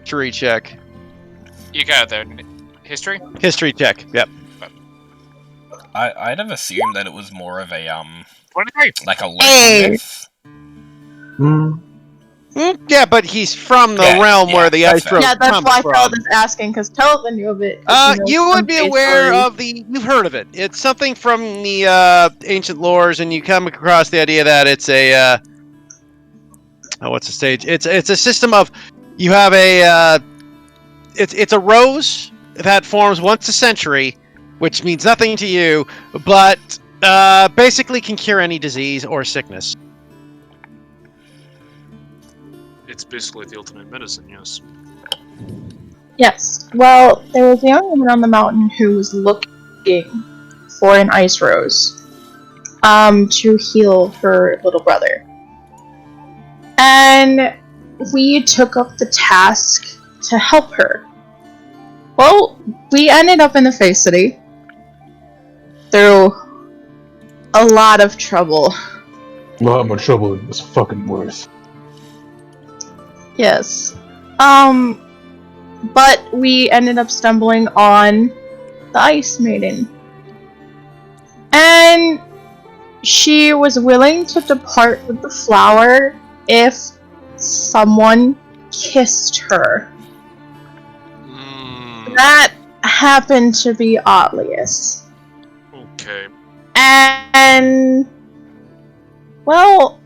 history check. You got it there. History? History check. Yep. I'd have assumed that it was more of a 23! like a Hey. local myth. Yeah, but he's from the Yeah, realm yeah, where the that's ice fair. rose Yeah, that's comes why from. Talith is asking, because Talith knew of it. You would be some aware stories. of the. You've heard of it. It's something from the ancient lores, and you come across the idea that it's a. What's the stage? It's a system of. You have a. It's a rose that forms once a century, which means nothing to you, but basically can cure any disease or sickness. It's basically the ultimate medicine, yes. Yes. Well, there was a young woman on the mountain who was looking for an ice rose to heal her little brother. And we took up the task to help her. Well, we ended up in the Fae City through a lot of trouble. A lot more trouble than it was fucking worth. Yes. But we ended up stumbling on the Ice Maiden. And she was willing to depart with the flower if someone kissed her. That happened to be Otlius. Okay. And, well,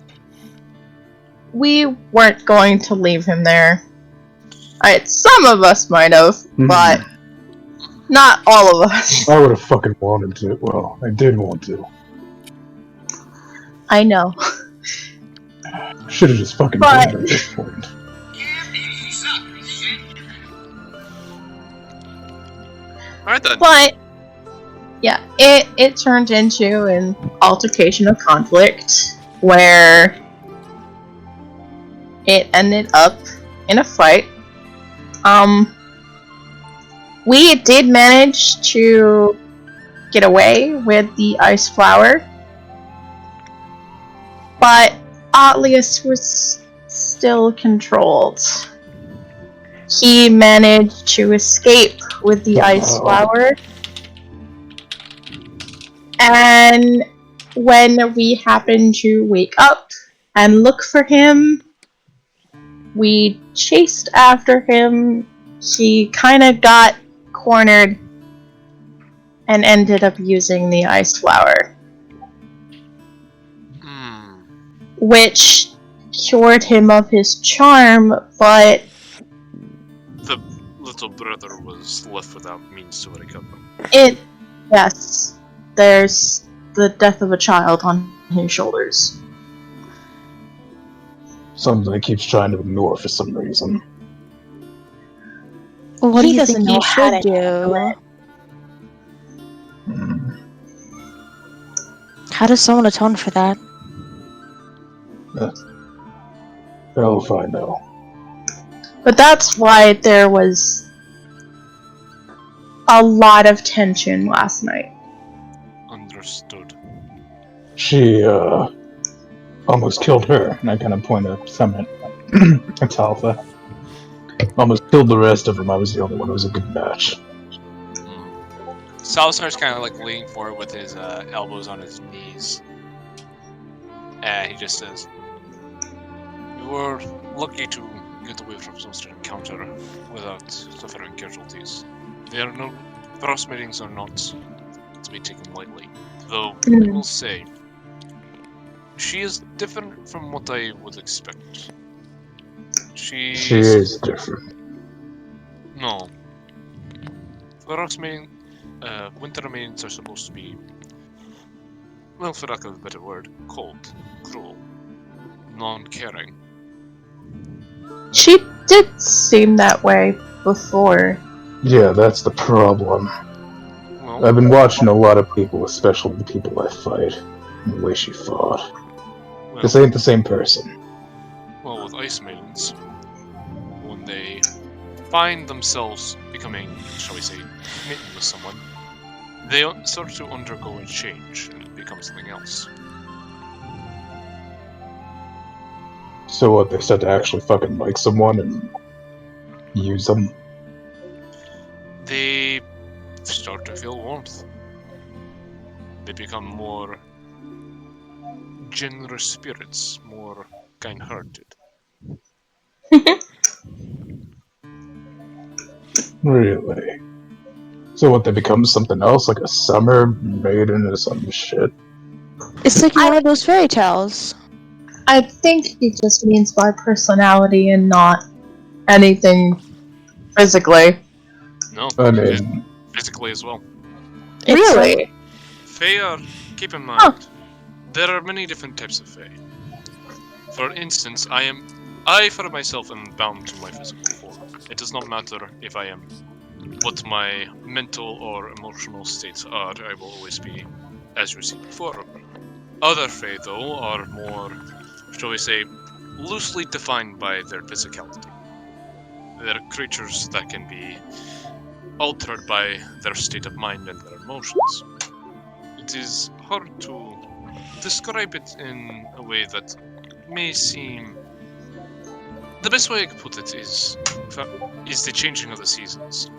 we weren't going to leave him there. Alright, some of us might have, but not all of us. I would have fucking wanted to. Well, I did want to. I know. Should have just fucking But- done it at this point. Alright then. But, yeah, it turned into an altercation of conflict where it ended up in a fight. We did manage to get away with the ice flower, but Otlius was still controlled. He managed to escape with the ice flower, and when we happened to wake up and look for him, we chased after him She kind of got cornered and ended up using the ice flower, which cured him of his charm, but The little brother was left without means to recover. yes, there's the death of a child on his shoulders. Something he keeps trying to ignore for some reason. Well, what He do you doesn't think know he how should to handle do? it. Hmm. How does someone atone for that? Hell if I know. But that's why there was a lot of tension last night. Understood. She, almost killed her, and I kind of point at Summit. It's Alpha. Almost killed the rest of them. I was the only one who was a good match. Salazar's kind of like leaning forward with his elbows on his knees. And he just says, "We were lucky to get away from such an encounter without suffering casualties. Frost meetings are not to be taken lightly. Though, I will say, she is different from what I would expect. She is different. No. Frost meeting, winter meetings are supposed to be, well, for lack of a better word, cold, cruel, non-caring. She did seem that way before. Yeah, that's the problem. Well, I've been watching a lot of people, especially the people I fight, and the way she fought. This well, ain't the same person. well, with ice maidens, when they find themselves becoming, shall we say, smitten with someone, they start to undergo a change and become something else. So what, they start to actually fucking like someone and use them? They start to feel warmth. They become more generous spirits, more kind-hearted. Really? So what, they become something else, like a summer maiden or some shit? It's like one of those fairy tales. I think he just means by personality and not anything physically. No, I mean, physically as well. Really? Fae are, keep in mind, there are many different types of Fae. For instance, I for myself am bound to my physical form. It does not matter if I am what my mental or emotional states are, I will always be as you see before. Other Fae, though, are more, shall we say, loosely defined by their physicality. They're creatures that can be altered by their state of mind and their emotions. It is hard to describe it in a way that may seem... The best way I could put it is the changing of the seasons.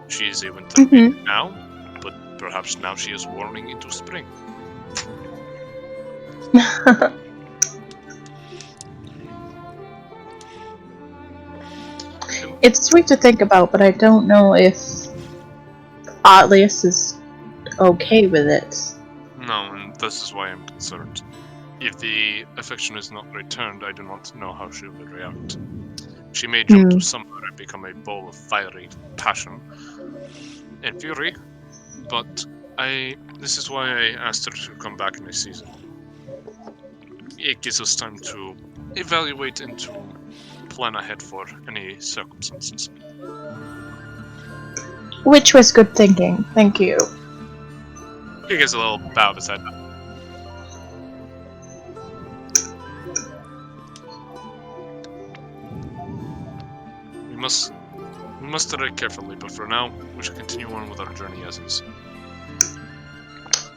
She is a winter maiden now, but perhaps now she is warming into spring. It's sweet to think about, but I don't know if Atlas is okay with it. No, and this is why I'm concerned. If the affection is not returned, I do not know how she will react. She may jump to somewhere and become a ball of fiery passion and fury, but this is why I asked her to come back in a season. It gives us time to evaluate and to plan ahead for any circumstances. Which was good thinking. Thank you. He gives a little bow of his head. We must tread carefully, but for now, we should continue on with our journey as is.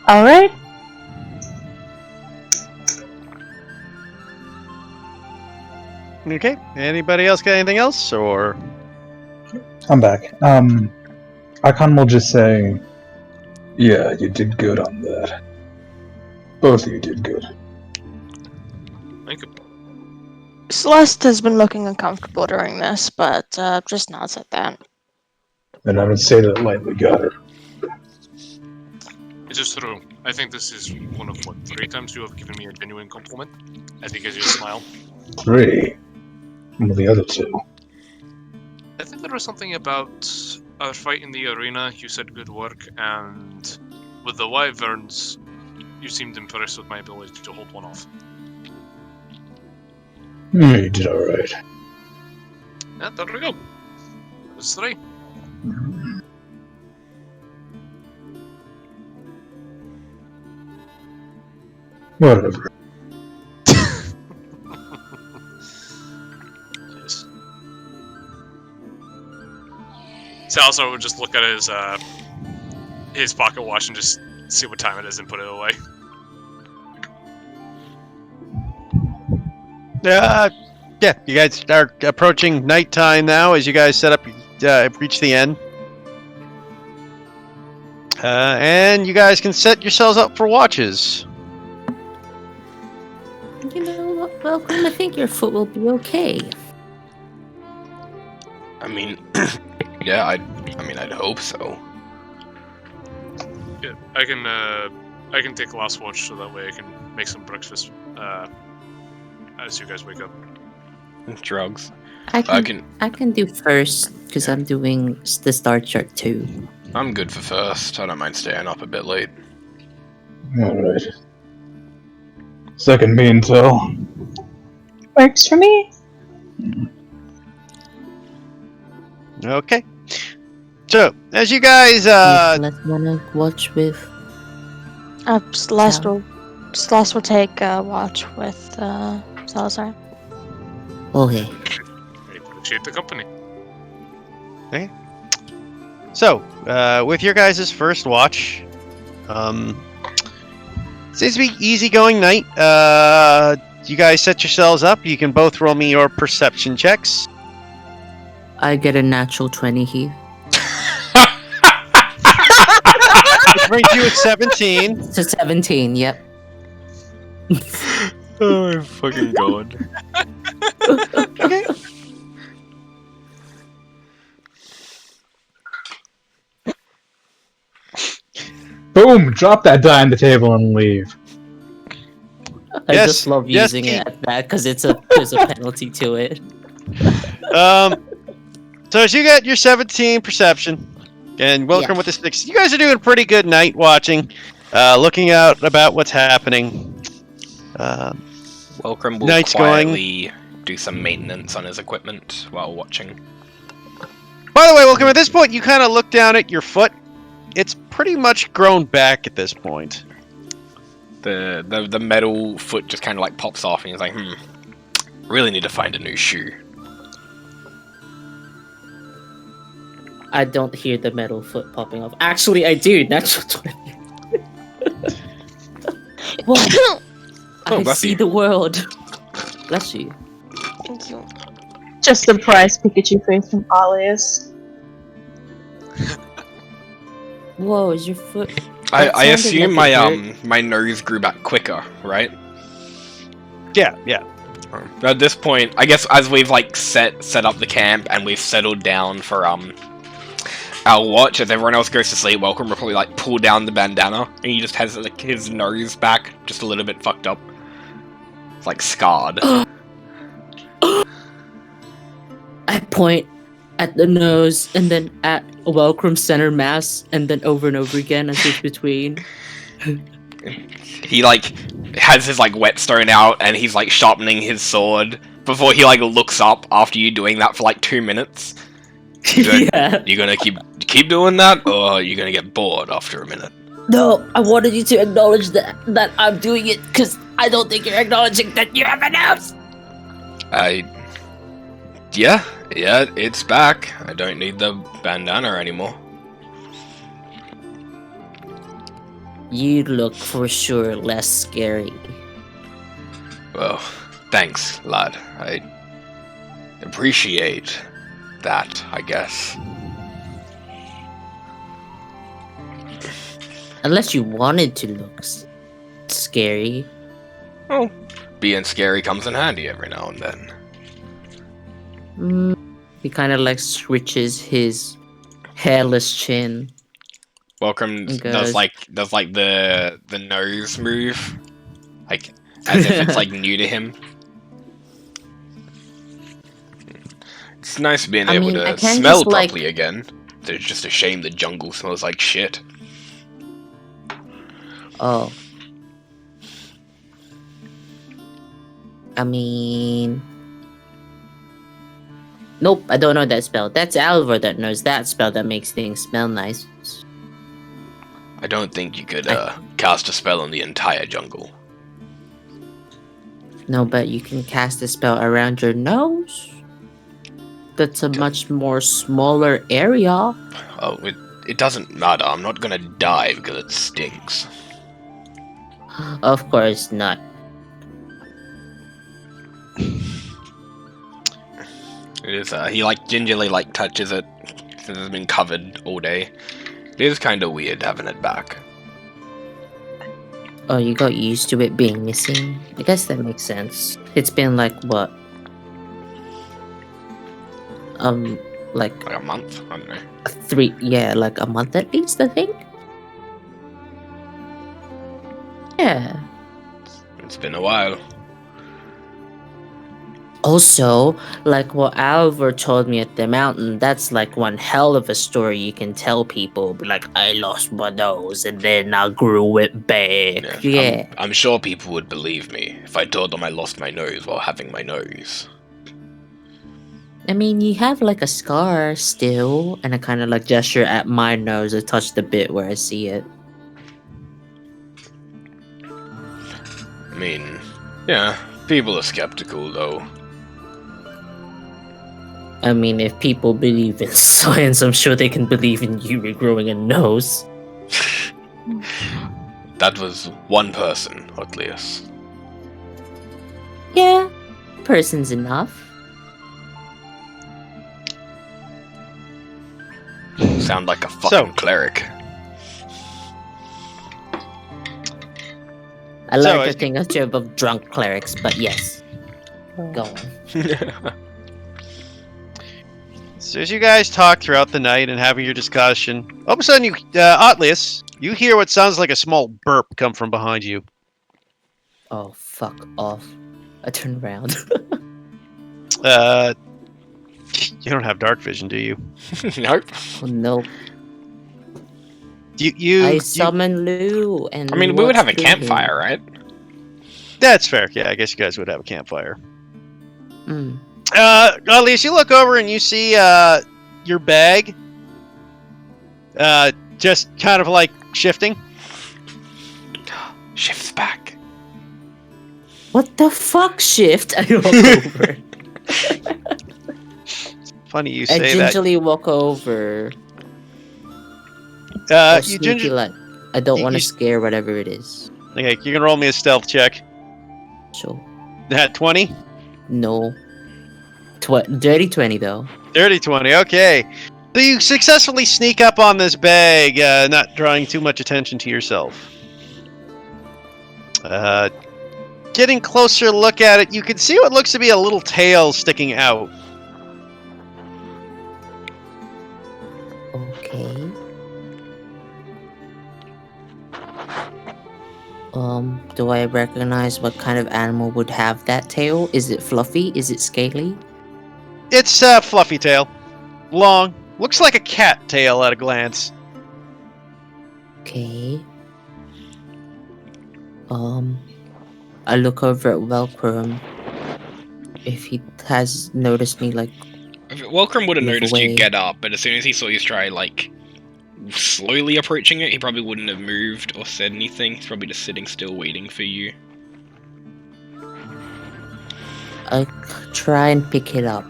Alright. Okay. Anybody else got anything else, or? I'm back. Icon will just say, yeah, you did good on that. Both of you did good. Thank you. Celeste has been looking uncomfortable during this, but just nods at that. And I would say that lightly, got her. It is true. I think this is one of, 3 times you have given me a genuine compliment? I think as you smile. 3. What are the other 2? I think there was something about our fight in the arena. You said good work, and with the wyverns, you seemed impressed with my ability to hold one off. You did alright. Yeah, there we go. That was 3. Whatever. Yes. Salazar would just look at his pocket watch and just see what time it is and put it away. Yeah, you guys are approaching nighttime now as you guys set up, reach the end. And you guys can set yourselves up for watches. You know what, Welcome? I think your foot will be okay. I mean, yeah, I'd hope so. Yeah, I can take last watch so that way I can make some breakfast as you guys wake up. Drugs. I can do first because I'm doing the star chart too. I'm good for first. I don't mind staying up a bit late. Alright. Second me until. Works for me. Okay. So, as you guys, Let's wanna watch with. Celeste will take watch with Salazar. Okay. I appreciate the company. So, with your guys' first watch, seems to be easygoing night. You guys set yourselves up. You can both roll me your perception checks. I get a natural 20 here. Which brings you at 17. To 17, yep. Oh my fucking god. Okay. Boom! Drop that die on the table and leave. I Yes, just love yes, using Keith. it at that because there's a penalty to it. So as you get your 17 perception, and welcome Yeah. with the 6, you guys are doing pretty good night watching, looking out about what's happening. Welcome will Night's going. quietly do some maintenance on his equipment while watching. By the way, welcome. At this point, you kind of look down at your foot. It's pretty much grown back at this point. The metal foot just kind of like pops off and he's like, really need to find a new shoe. I don't hear the metal foot popping off. Actually, I do. Natural 20. Whoa. I bless see you. the world. Bless you. Thank you. Just the prize Pikachu face from Alias. Whoa, is your foot... I That sounded assume like my it hurt. my nose grew back quicker, right? Yeah. At this point, I guess as we've like set up the camp and we've settled down for our watch, as everyone else goes to sleep, Welcome will probably like pull down the bandana and he just has like his nose back just a little bit fucked up. It's like scarred. I point at the nose and then at Welcome center mass and then over and over again as it's between. He like has his like whetstone out and he's like sharpening his sword before he like looks up after you doing that for like 2 minutes. Yeah. You gonna keep doing that, or you gonna get bored after a minute? No, I wanted you to acknowledge that I'm doing it because I don't think you're acknowledging that you have a nose. Yeah, it's back. I don't need the bandana anymore. You look for sure less scary. Well, thanks, lad. I appreciate that, I guess. Unless you wanted to look scary. Well, being scary comes in handy every now and then. He kind of like switches his hairless chin. Welcome Goes- does like the nose move, like as if it's like new to him. It's nice being I able mean, I to can't smell just, like- properly again. It's just a shame the jungle smells like shit. Oh. I mean... Nope, I don't know that spell. That's Alvar that knows that spell that makes things smell nice. I don't think you could I- cast a spell on the entire jungle. No, but you can cast a spell around your nose. That's a much more smaller area. Oh, it doesn't matter. I'm not gonna die because it stinks. Of course not. It is. He like gingerly like touches it since it's been covered all day. It is kind of weird having it back. Oh, you got used to it being missing? I guess that makes sense. It's been like, what? Like Like a month. I don't know. 3, yeah, like a month at least, I think? Yeah. It's been a while. Also, like what Alvar told me at the mountain, that's like one hell of a story you can tell people. Be like, I lost my nose and then I grew it back. Yeah. I'm sure people would believe me if I told them I lost my nose while having my nose. I mean, you have like a scar still, and I kind of like gesture at my nose. I touch the bit where I see it. I mean, yeah, people are skeptical though. I mean, if people believe in science, I'm sure they can believe in you regrowing a nose. That was one person, Otlius. Yeah, person's enough. Sound like a fucking cleric. I So, like to think of drunk clerics, but yes. Go on. So as you guys talk throughout the night and having your discussion, all of a sudden, Otlius, you hear what sounds like a small burp come from behind you. Oh, fuck off. I turn around. You don't have dark vision, do you? Nope. Oh, no. You I summon Lou and... I mean, we would have a what's campfire, right? That's fair. Yeah, I guess you guys would have a campfire. Mm. Otlius, you look over and you see your bag just kind of like shifting. Shifts back. What the fuck, Shift? I walk over. Funny you I say that. gingerly walk over. You Sneaky ginger. like, I don't you- want to you- scare whatever it is. Okay, you can roll me a stealth check. So, That 20? no. Dirty 20 though. Dirty 20, okay. So you successfully sneak up on this bag, not drawing too much attention to yourself. Getting closer look at it, you can see what looks to be a little tail sticking out. Okay. Do I recognize what kind of animal would have that tail? Is it fluffy? Is it scaly? It's a fluffy tail. Long. Looks like a cat tail at a glance. Okay. I look over at Welcome. If he has noticed me, like, Welcome would have Move noticed away. you get up, but as soon as he saw you try, like, slowly approaching it, he probably wouldn't have moved or said anything. He's probably just sitting still waiting for you. I try and pick it up.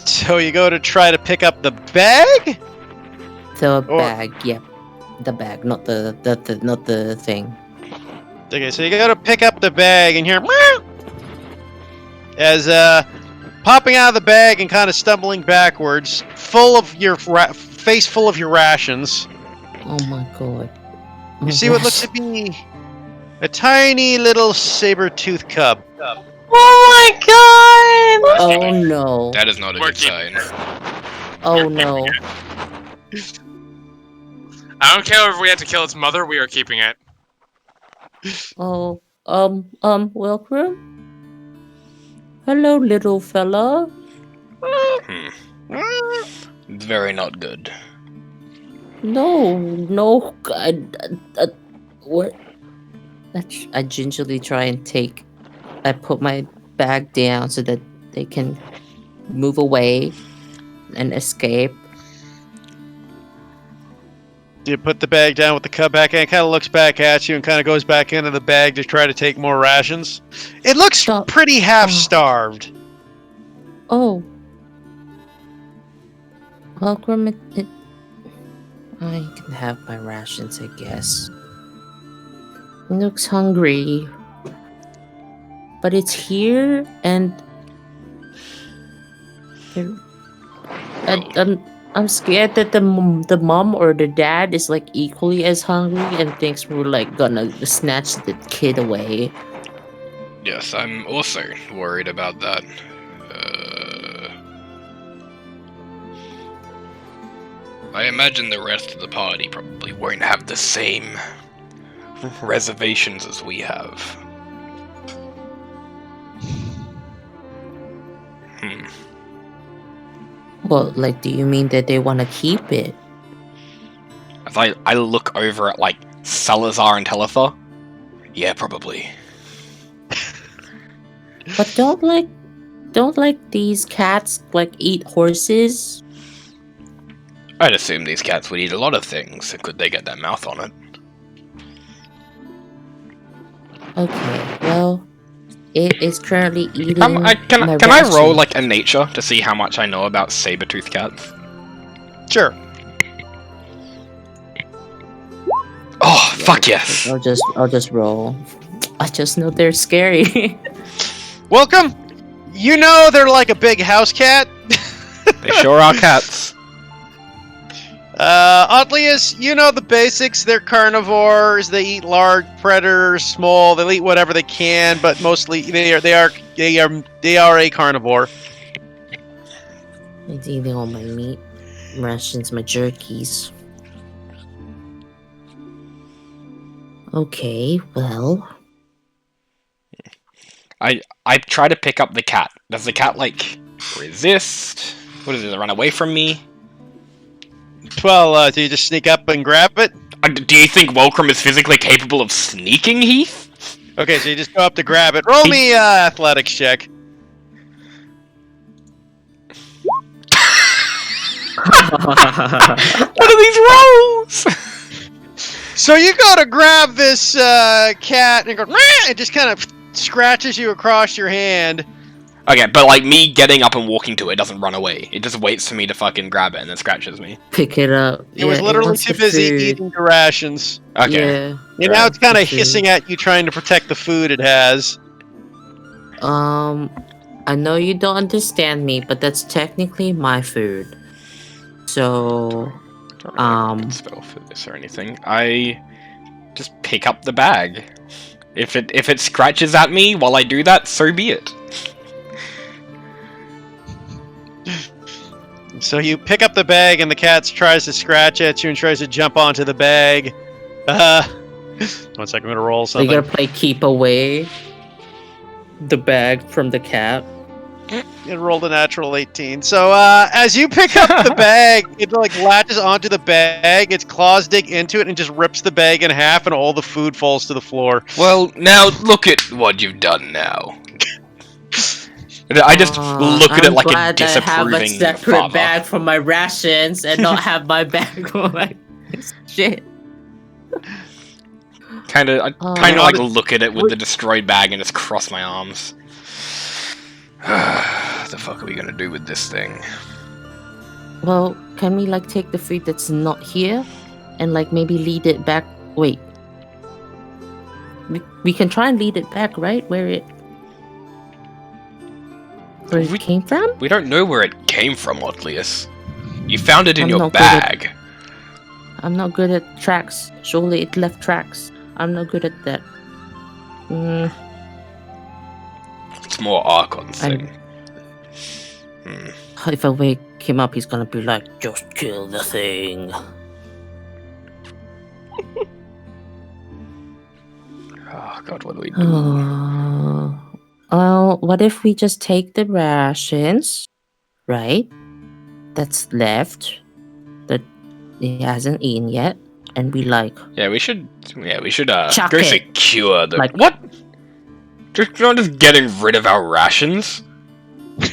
So you go to try to pick up the bag? The Or- bag, yep. The bag, not the thing. Okay, so you go to pick up the bag and hear meow! As popping out of the bag and kind of stumbling backwards, full of your face full of your rations. Oh my god. You see what looks to be a tiny little saber-toothed cub. Oh my god! Oh no. That is not a good Working. sign. Oh no. I don't care if we had to kill its mother. We are keeping it. Oh, welcome. Hello, little fella. It's very not good. No, what? I gingerly try and I put my bag down so that they can move away and escape. You put the bag down with the cub back, and it kind of looks back at you and kind of goes back into the bag to try to take more rations. It looks Stop. pretty half-starved. Oh. Welcome. I can have my rations, I guess. It looks hungry. But it's here, and I'm scared that the mom or the dad is like equally as hungry and thinks we're like gonna snatch the kid away. Yes, I'm also worried about that. I imagine the rest of the party probably won't have the same reservations as we have. Well, like, do you mean that they want to keep it? As I look over at, like, Salazar and Telethar, yeah, probably. But don't these cats like eat horses? I'd assume these cats would eat a lot of things. Could they get their mouth on it? Okay, well, it is currently eating. Can I ration. roll like a nature to see how much I know about saber-toothed cats? Sure. Oh, fuck yes! I'll just roll. I just know they're scary. Welcome. You know they're like a big house cat. They sure are cats. Oddlius, you know the basics. They're carnivores. They eat large predators, small. They'll eat whatever they can, but mostly they are a carnivore. It's eating all my meat rations, my jerkies. Okay, well. I try to pick up the cat. Does the cat like resist? What is it? Does it run away from me? Well, do you just sneak up and grab it? Do you think Welcome is physically capable of sneaking, Heath? Okay, so you just go up to grab it. Roll me athletics check. What are these rolls? So you go to grab this cat and go, "Rah!" It just kind of scratches you across your hand. Okay, but like me getting up and walking to it doesn't run away. It just waits for me to fucking grab it and then scratches me. Pick it up. It was literally wants too the busy food. eating the rations. Okay. Yeah. And now it's kind of the food. hissing at you, trying to protect the food it has. I know you don't understand me, but that's technically my food. So, Don't really have a good spell for this or anything. I just pick up the bag. If it scratches at me while I do that, so be it. So you pick up the bag, and the cat tries to scratch at you and tries to jump onto the bag. 1 second, I'm gonna roll so you something. gotta play keep away the bag from the cat. It rolled a natural 18. So as you pick up the bag, it like latches onto the bag, its claws dig into it, and just rips the bag in half, and all the food falls to the floor. Well, now look at what you've done now. I just look at it like a disapproving I have a separate father. bag for my rations and not have my bag for my shit. I kind of like look at it with the destroyed bag and just cross my arms. What the fuck are we gonna do with this thing? Well, can we like take the food that's not here and like maybe lead it back? Wait. We can try and lead it back, right? Where it came from? We don't know where it came from, Otlius. You found it in I'm your not good bag. I'm not good at tracks. Surely it left tracks. I'm not good at that. It's more Archon's thing. If I wake him up, he's gonna be like, just kill the thing. Oh god, what do we do? Well, what if we just take the rations, right? That's left, that he hasn't eaten yet, and we like... Yeah, we should Chuck go it. secure the... Like- What? Not just getting rid of our rations?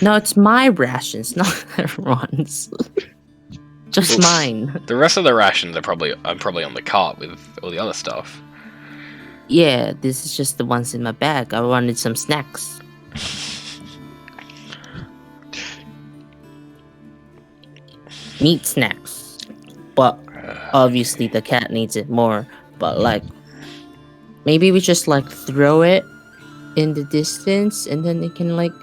No, it's my rations, not everyone's. Just mine. The rest of the rations are probably on the cart with all the other stuff. Yeah, this is just the ones in my bag. I wanted some snacks. Meat snacks. But obviously the cat needs it more. But like, maybe we just like throw it in the distance and then it can like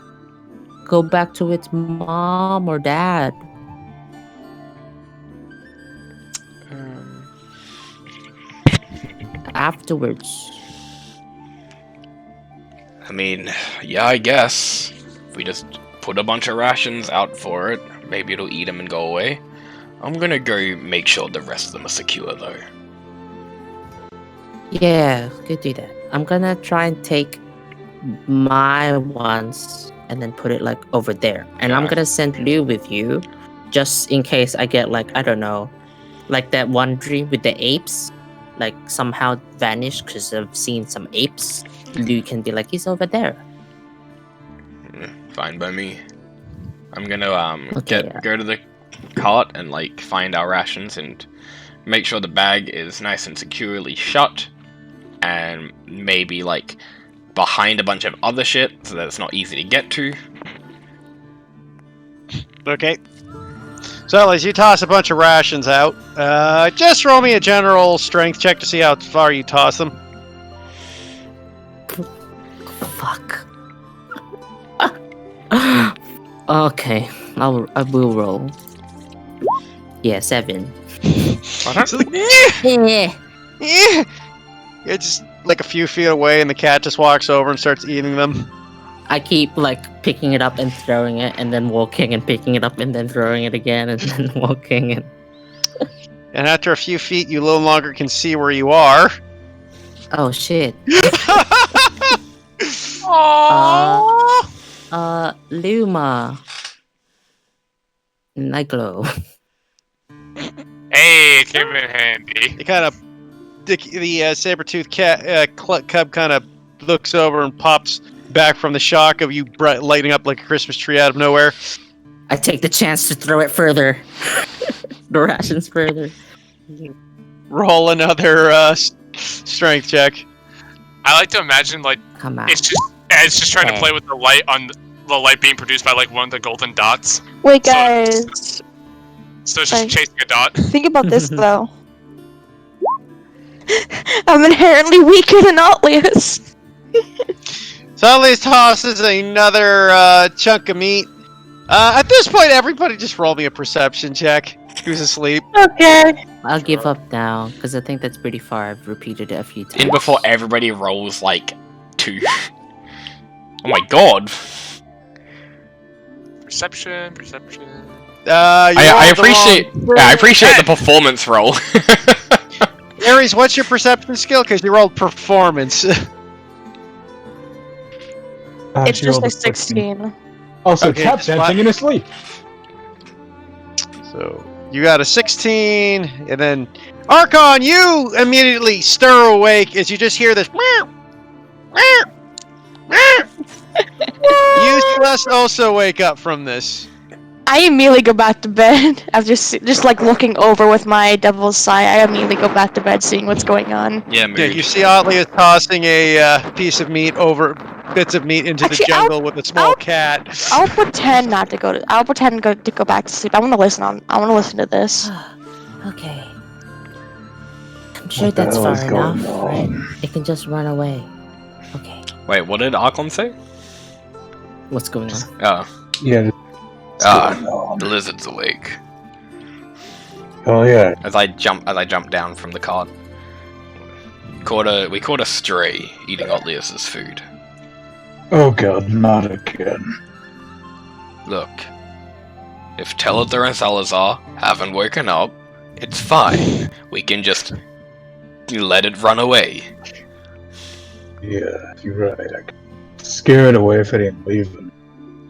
go back to its mom or dad. Afterwards. I mean, yeah, I guess. If we just put a bunch of rations out for it, maybe it'll eat them and go away. I'm gonna go make sure the rest of them are secure, though. Yeah, could do that. I'm gonna try and take my ones and then put it like over there. And I'm Yeah. gonna send Liu with you just in case I get like, I don't know, like that one dream with the apes, like somehow vanished because I've seen some apes. Liu can be like, he's over there. Fine by me. I'm gonna Okay, yeah. go to the cart and like find our rations and make sure the bag is nice and securely shut, and maybe like behind a bunch of other shit so that it's not easy to get to. Okay. So, as you toss a bunch of rations out, just roll me a general strength check to see how far you toss them. Fuck. Okay, I will roll. Yeah, 7. It's like, Yeah. yeah. It's just like a few feet away, and the cat just walks over and starts eating them. I keep like picking it up and throwing it, and then walking and picking it up and then throwing it again, and then walking. And after a few feet, you no longer can see where you are. Oh shit. Luma. Niglo. Hey, it came in handy. You kind of the saber-toothed cat cub kind of looks over and pops back from the shock of you lighting up like a Christmas tree out of nowhere. I take the chance to throw it further. The rations further. Roll another strength check. I like to imagine like Come on. it's just trying to Okay. play with the light on the light being produced by like one of the golden dots. Wait, So- guys. So it's just Like- chasing a dot. Think about this though. I'm inherently weaker than Atlius. So Atlius tosses another chunk of meat. At this point, everybody just roll me a perception check. Who's asleep? Okay. I'll give up now, because I think that's pretty far. I've repeated it a few times. In before everybody rolls like 2. Oh my god. Perception. I appreciate the performance roll. Aries, what's your perception skill? Because you rolled performance. It's She just rolled a a 16. Also, Okay, tap just dancing and asleep. So you got a 16, and then Archon, you immediately stir awake as you just hear this. Meow, meow, meow. You must also wake up from this. I immediately go back to bed after just like looking over with my devil's sight. I immediately go back to bed, seeing what's going on. Yeah, Yeah, you see Otley is tossing a bits of meat into Actually, the jungle with a small cat. I'll pretend not to go to. I'll pretend to go back to sleep. I want to listen to this. Okay. I'm sure What the that's hell far is going enough, right? on? It can just run away. Okay. Wait, what did Archon say? What's going on? Oh, Yeah. the lizard's awake. Oh yeah. As I jump down from the cart. We caught a stray eating Otlius's food. Oh god, not again. Look, If Talitha and Salazar haven't woken up, it's fine. We can just let it run away. Yeah, you're right. I could scare it away if it ain't leaving.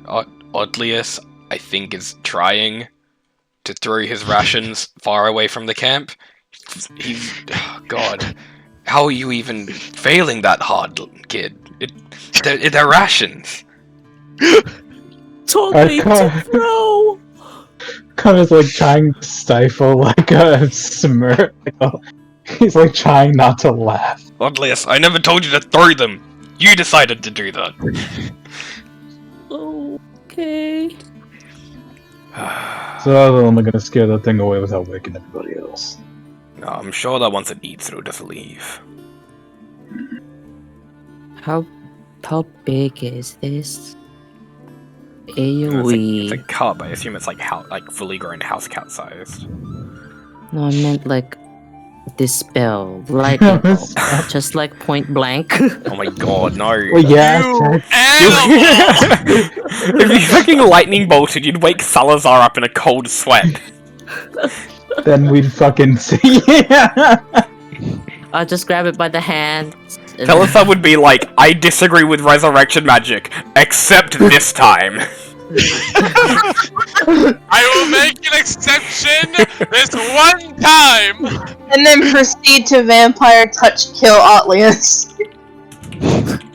Odlius, I think, is trying to throw his rations far away from the camp. He's... God. How are you even failing that hard, kid? They're rations. Told me to throw! Kind of like trying to stifle like a smirk. He's like trying not to laugh. Odlius, I never told you to throw them. You decided to do that. Okay. So I'm only gonna scare that thing away without waking everybody else. No, I'm sure that once it eats, it'll just leave. How big is this? It's AoE. a cub. I assume it's like fully grown house cat sized. No, I meant like this spell, lightning bolt, just like point blank. Oh my god, no! Well, yeah. If you fucking lightning bolted, you'd wake Salazar up in a cold sweat. Then we'd fucking see. I'll just grab it by the hand. Talitha would be like, I disagree with resurrection magic, except this time. I will make an exception this one time! And then proceed to vampire touch kill Otlius.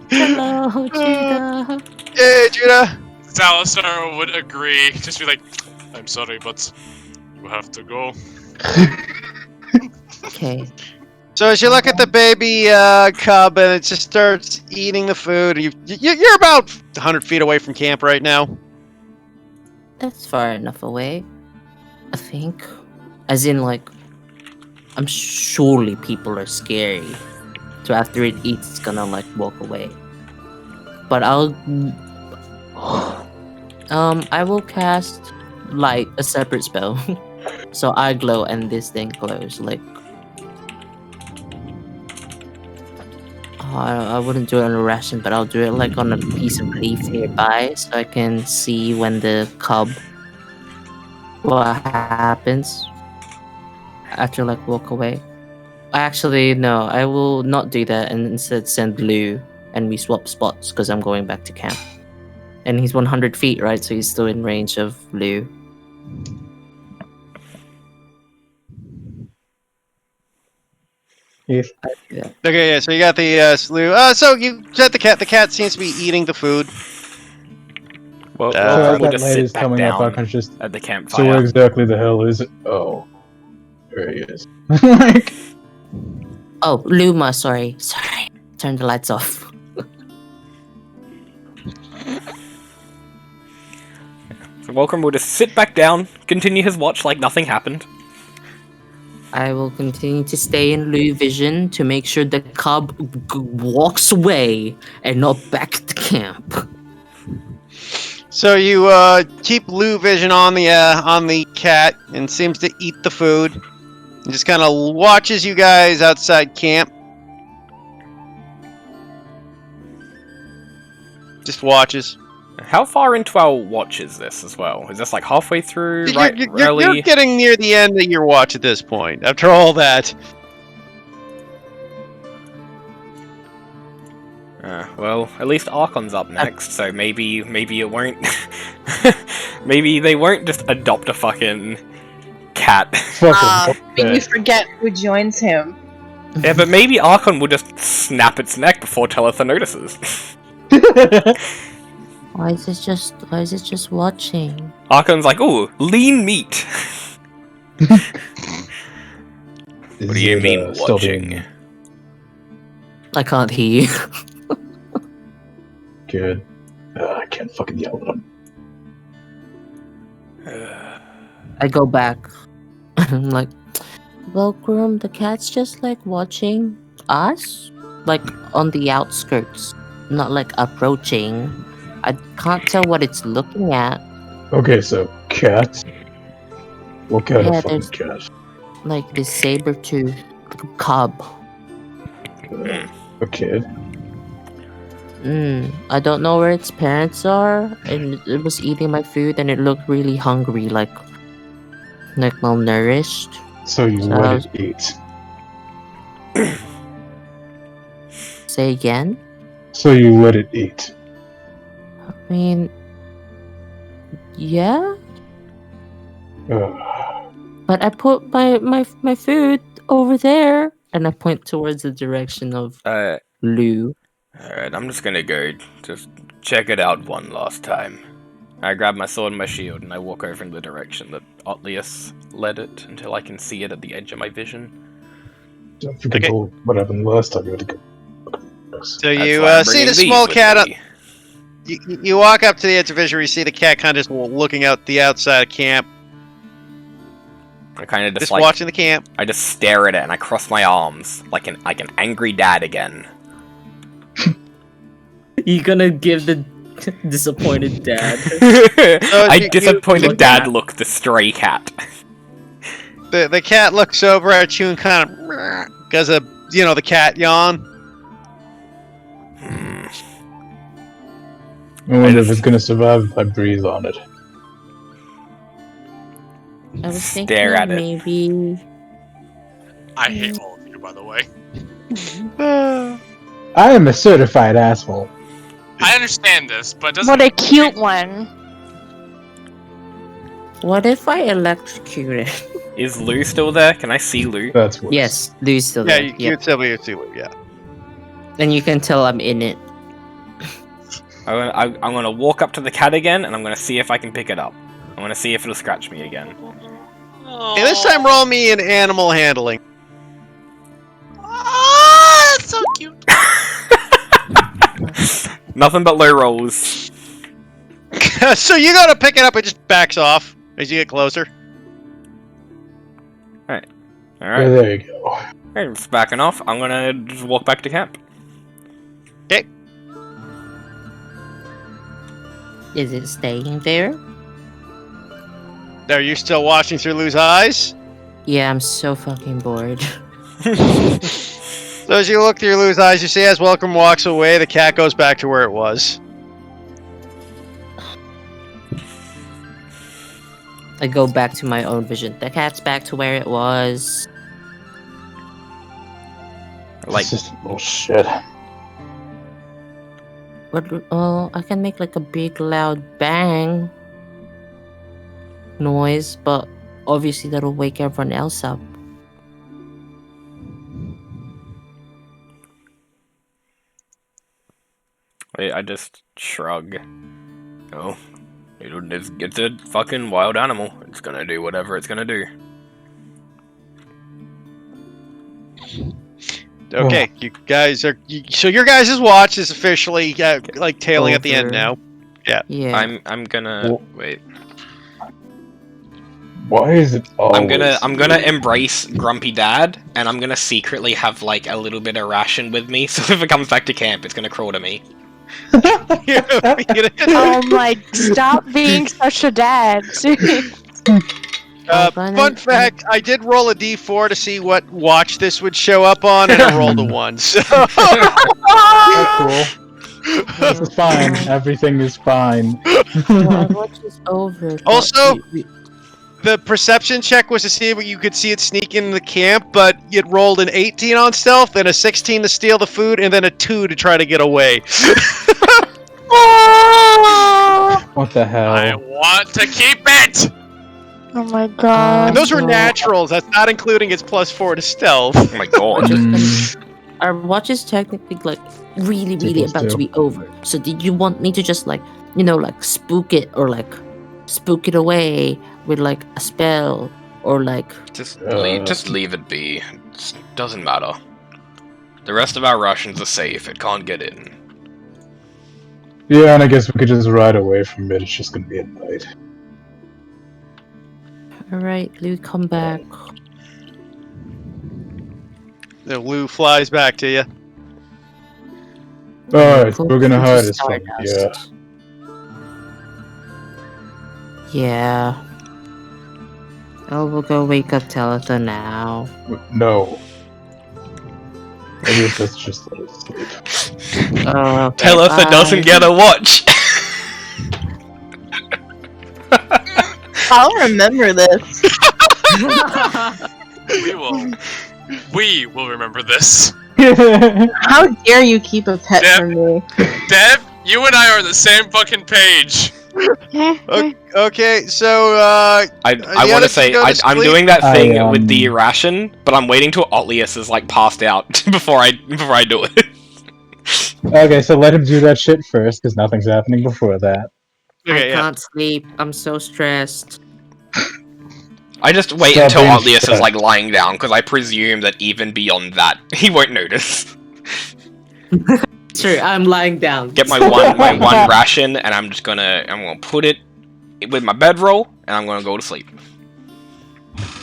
Hello, Judah. Hey, Judah. Salazar would agree. Just be like, I'm sorry, but you have to go. Okay. So as you look at the baby cub and it just starts eating the food, you're about 100 feet away from camp right now. That's far enough away, I think. As in, like, I'm surely people are scary. So after it eats, it's gonna, like, walk away. But I will cast light, a separate spell. So I glow and this thing glows, like... I wouldn't do it on a ration, but I'll do it like on a piece of leaf nearby, so I can see when the cub, what happens after like walk away. Actually, no, I will not do that and instead send Lou and we swap spots because I'm going back to camp. And he's 100 feet, right? So he's still in range of Lou. Yes. Yeah. Okay, yeah, so you got the slew. So you said the cat. The cat seems to be eating the food. Well, So as we'll that just lady's sit back coming up, I down can just. at the So campfire. where exactly the hell is it? Oh, there he is. Like, Oh, Luma, sorry. Turn the lights off. So Welcome will just sit back down, continue his watch like nothing happened. I will continue to stay in Lou vision to make sure the cub walks away and not back to camp. So you keep Lou vision on the cat and seems to eat the food. And just kind of watches you guys outside camp. Just watches. How far into our watch is this as well? Is this like halfway through? You're getting near the end of your watch at this point. After all that. Well, at least Archon's up next, so maybe it won't. Maybe they won't just adopt a fucking cat. But you forget who joins him. Yeah, but maybe Archon will just snap its neck before Talitha notices. Why is it just watching? Archon's like, ooh, lean meat. What do you mean watching? I can't hear you. Good. I can't fucking yell at him. I go back. I'm like, Welcome, the cat's just like watching us? Like on the outskirts, not like approaching. I can't tell what it's looking at. Okay, so cat. What kind Yeah, of fucking there's- cat? Like this saber-tooth cub. A kid. I don't know where its parents are, and it was eating my food, and it looked really hungry, like malnourished. So you So let I it eat. Say again? So you let it eat. I mean, yeah, Ugh. but I put my food over there, and I point towards the direction of Lou. Alright, I'm just gonna go just check it out one last time. I grab my sword and my shield and I walk over in the direction that Otlius led it until I can see it at the edge of my vision. Don't forget what happened last time you had to go. So That's you why I'm see bringing the these small with cat. me. You walk up to the edge of vision. You see the cat kind of just looking out the outside of camp, I kind of just watching the camp. I just stare at it and I cross my arms like an angry dad again. You gonna give the disappointed dad? I disappointed look dad at- look the stray cat. The cat looks over at you and kind of does a the cat yawn. I wonder if it's gonna survive if I breathe on it. I was thinking Stare of at it. maybe. I hate all of you, by the way. I am a certified asshole. I understand this, but doesn't. What a cute one. What if I electrocute it? Is Lou still there? Can I see Lou? That's worse. Yes, Lou's still Yeah, there. you Yep. tell me yeah. And you can tell I'm in it. I'm gonna walk up to the cat again and I'm gonna see if I can pick it up. I'm gonna see if it'll scratch me again. And this time, roll me in animal handling. Oh, that's so cute. Nothing but low rolls. So you go to pick it up, it just backs off as you get closer. Alright. Yeah, there you go. Alright, it's backing off. I'm gonna just walk back to camp. Is it staying there? Are you still watching through Lou's eyes? Yeah, I'm so fucking bored. So as you look through Lou's eyes, you see as Welcome walks away, the cat goes back to where it was. I go back to my own vision. The cat's back to where it was. Like, This is bullshit. But I can make like a big loud bang noise, but obviously that'll wake everyone else up. I just shrug. Oh, it's a fucking wild animal. It's gonna do whatever it's gonna do. Okay, you guys are. So your guys' watch is officially like tailing at the end Over. now. Yeah. I'm gonna wait. Why is it always... I'm gonna embrace Grumpy Dad, and I'm gonna secretly have like a little bit of ration with me. So if it comes back to camp, it's gonna crawl to me. Oh my, stop being such a dad. Fun fact, I did roll a d4 to see what watch this would show up on, and I rolled a 1. So That's cool. This is fine. Everything is fine. My watch is over. but Also- we- the perception check was to see if you could see it sneak into the camp, but it rolled an 18 on stealth, and a 16 to steal the food, and then a 2 to try to get away. What the hell? I want to keep it. Oh my god. And those were no. naturals. That's not including its +4 to stealth. Oh my god. Our watch is technically like really Equals about to two. be over. So did you want me to just like like spook it or like spook it away with like a spell or like Just leave it be. It doesn't matter. The rest of our rations are safe. It can't get in. Yeah, and I guess we could just ride away from it. It's just gonna be at night. alright, Lou, come back. The Lou flies back to you. Alright, Go we're gonna into hide this from you. Yeah. Stardust. Yeah. Oh, we'll go wake up Talitha now. No. I guess let's just let it sleep. Telitha doesn't get a watch. I'll remember this. We will remember this. How dare you keep a pet Deb. from me? Deb, you and I are on the same fucking page. Okay, so I the want to others say can go to I'm sleep? doing that thing I, with the ration, but I'm waiting till Otlius is like passed out before I do it. Okay, so let him do that shit first, because nothing's happening before that. Okay, I yeah. can't sleep. I'm so stressed. I just wait Stop until being Otlius is stressed. like lying down, because I presume that even beyond that, he won't notice. Sure, I'm lying down. Get my one ration, and I'm gonna put it with my bedroll, and I'm gonna go to sleep.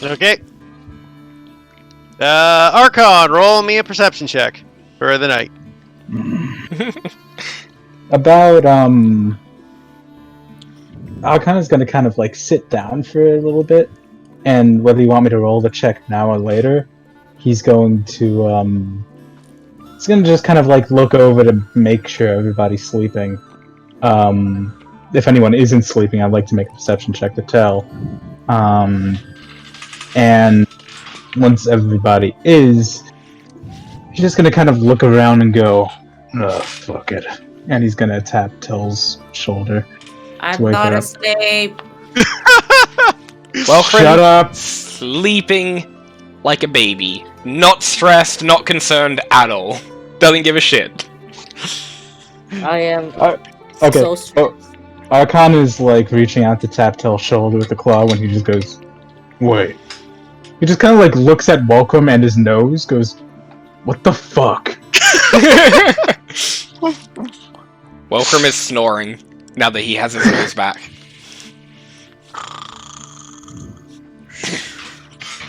Okay. Archon, roll me a perception check for the night. About, Arcana's gonna kind of like sit down for a little bit, and whether you want me to roll the check now or later, he's going to, he's gonna just kind of like look over to make sure everybody's sleeping. If anyone isn't sleeping, I'd like to make a perception check to tell. And once everybody is, he's just gonna kind of look around and go, "Oh, fuck it," and he's gonna tap Till's shoulder. I'm wake not her up. asleep. Well, Shut up! sleeping like a baby, not stressed, not concerned at all. Doesn't give a shit. I am Okay. so stressed. Archon is like reaching out to tap Till's shoulder with the claw when he just goes, "Wait." He just kind of like looks at Welcome and his nose, goes, "What the fuck?" Welcome is snoring now that he has his nose back.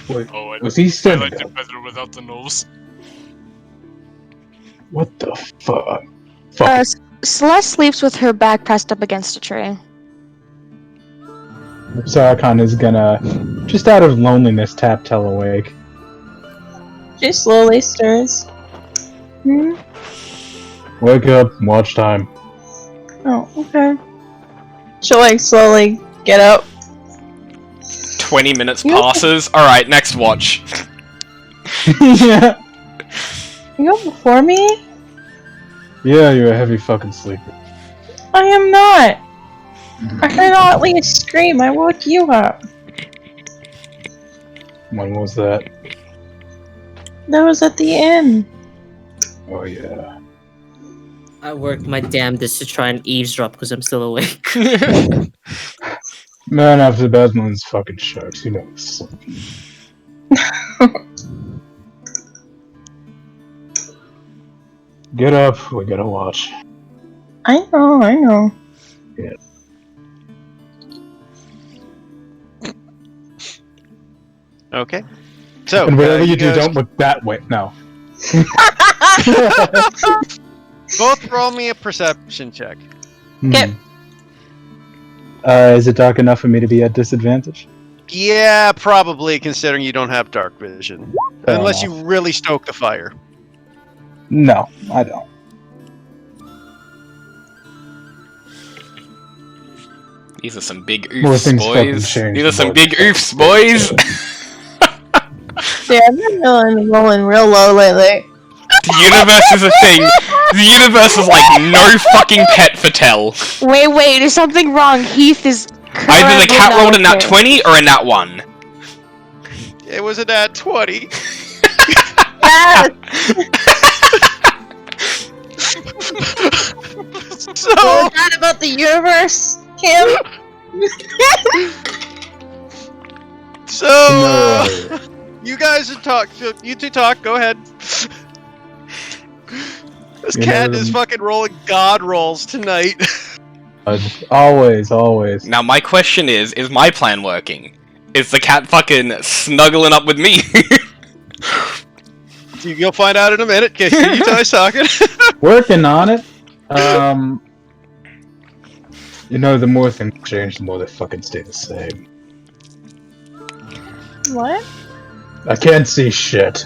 Wait, Oh, was he I still? liked it better without the nose. What the fuck? Celeste sleeps with her back pressed up against a tree. So Archon is gonna, just out of loneliness, tap Tell awake. She slowly stirs. Hmm? Wake up, watch time. Oh, okay. She'll like slowly get up. 20 minutes You- passes. Alright, next watch. Yeah. You up before me? Yeah, you're a heavy fucking sleeper. I am not. I heard Otley scream. I woke you up. When was that? That was at the inn. Oh yeah. I worked my damnedest to try and eavesdrop because I'm still awake. Man after bad moon's fucking sharks, who knows? Get up, we gotta watch. I know. Okay. So, And whatever you do, guys don't look that way. No. both roll me a perception check. Okay. Is it dark enough for me to be at disadvantage? Yeah, probably, considering you don't have dark vision. Fair Unless enough. you really stoke the fire. No, I don't. These are some big More oofs, things fucking boys. changed, These are some boys. big oofs, boys. Yeah, I've been rolling real low lately. The universe is a thing. The universe is like no fucking pet for Tell. Wait, there's something wrong. Heath is Either the cat currently rolled a nat okay. 20 or a nat 1. It was a nat 20. Yes! So, What was that about the universe, Kim? so you guys are talk. You two talk. Go ahead. This You cat know is them- fucking rolling god rolls tonight. Always. Now my question is my plan working? Is the cat fucking snuggling up with me? You'll find out in a minute. Okay, you guys talking. Working on it. You know, the more things change, the more they fucking stay the same. What? I can't see shit.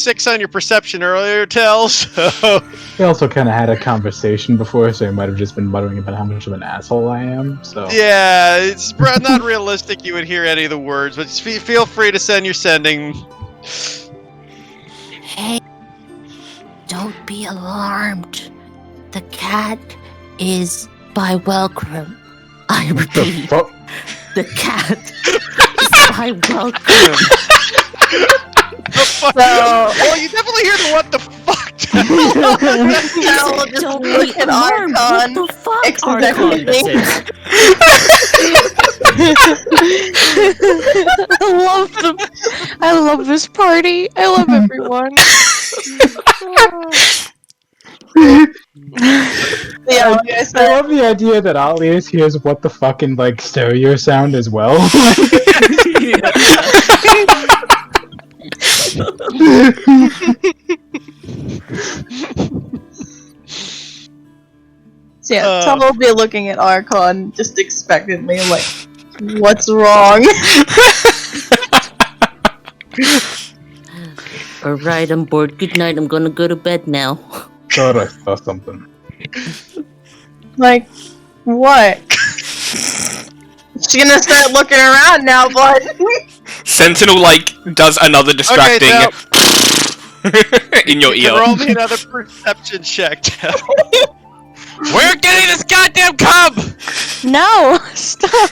+6 on your perception earlier, Tell, so... We also kind of had a conversation before, so he might have just been muttering about how much of an asshole I am, so... Yeah, it's not realistic you would hear any of the words, but feel free to send your sending. Hey, don't be alarmed. The cat is by Welcome. I The repeat, fuck? the cat is by Welcome. The fuck? So- Well, you definitely hear the what the fuck. Tell just Don't look be at alarmed. Archon. What the fuck, Exactly. Archon? That's it. I love this party. I love everyone. Yeah, like I I said, love the idea that Alias hears what the fucking like stereo sound as well. so yeah, Tom will be looking at Archon just expectantly, like, what's wrong? Alright, I'm bored. Good night. I'm gonna go to bed now. Thought I saw something. Like, what? She's gonna start looking around now, bud. Sentinel, like, does another distracting in your ear. Roll me another perception check, Tell. We're getting this goddamn cub! No, stop.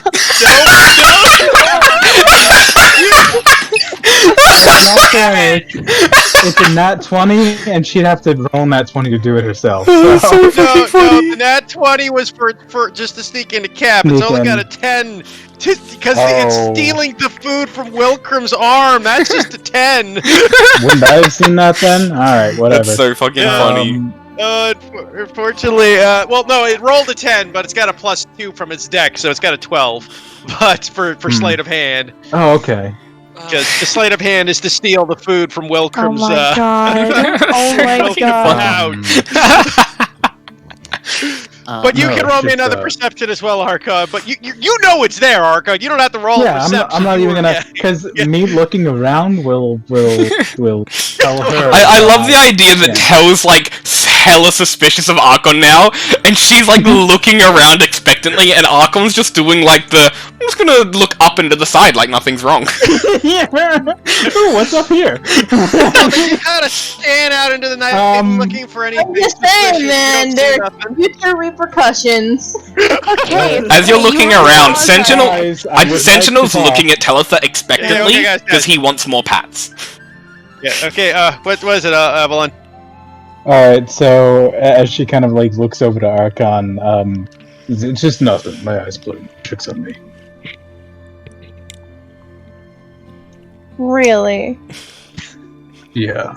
It's a nat 20, and she'd have to roll nat 20 to do it herself. Oh, So. so No, fucking funny. the nat 20 was for just to sneak into cap. It's Sneak only in. got a 10 because Oh. it's stealing the food from Wilcrum's arm. That's just a 10. Wouldn't I have seen that then? Alright, whatever. That's so fucking Yeah. funny. Unfortunately, well, no, it rolled a 10, but it's got a +2 from its deck, so it's got a 12. But for sleight of hand, Oh, okay. because the sleight of hand is to steal the food from Oh Wilcrum's. my god. Oh my Wilcrum's god. pouch. But you No, can it's roll me just, another perception as well, Archon. But you know it's there, Archon. You don't have to roll a Yeah, perception. I'm not even gonna, Yeah. because me looking around will tell her. I love the idea that Yeah. Tell's like hella suspicious of Archon now, and she's like looking around expectantly, and Archon's just doing like the I'm just gonna look up and to the side like nothing's wrong. Yeah. Ooh, what's up here? You gotta stand out into the night looking for anything. I'm just saying, suspicious. man, You don't see there nothing. future repercussions. Okay. As you're looking around, Sentinel, Guys, I would like Sentinel's to talk. looking at Talitha expectantly okay, guys. because he wants more pats. Yeah. Okay. What was it, Evelyn? Alright, so as she kind of like looks over to Archon, it's just nothing. My eyes playing tricks on me. Really? Yeah.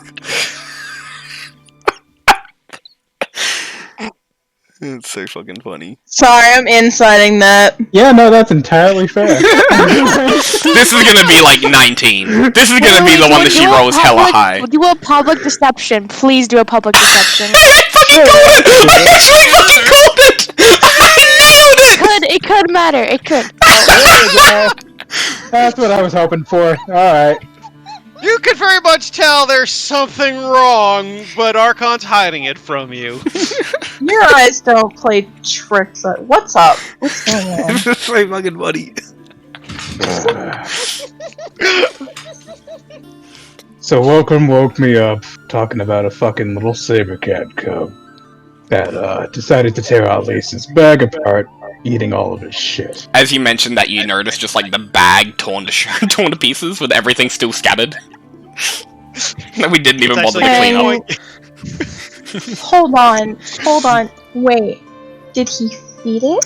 It's so fucking funny. Sorry, I'm inciting that. Yeah, no, that's entirely fair. This is gonna be like 19. This is gonna be the one that she rolls hella high. Do a public deception. Please do a public deception. I fucking called it! I actually fucking called it! I nailed it! It could matter. It could. There we go. That's what I was hoping for. Alright. You can very much tell there's something wrong, but Archon's hiding it from you. Your eyes don't play tricks. What's up? What's going on? This is so fucking funny. So Welcome woke me up talking about a fucking little saber cat cub that decided to tear out Lace's bag apart, eating all of his shit. As you mentioned that, you noticed just like the bag torn to torn to pieces with everything still scattered. That we didn't even It's bother to actually clean up. Hold on. Wait. Did he feed it?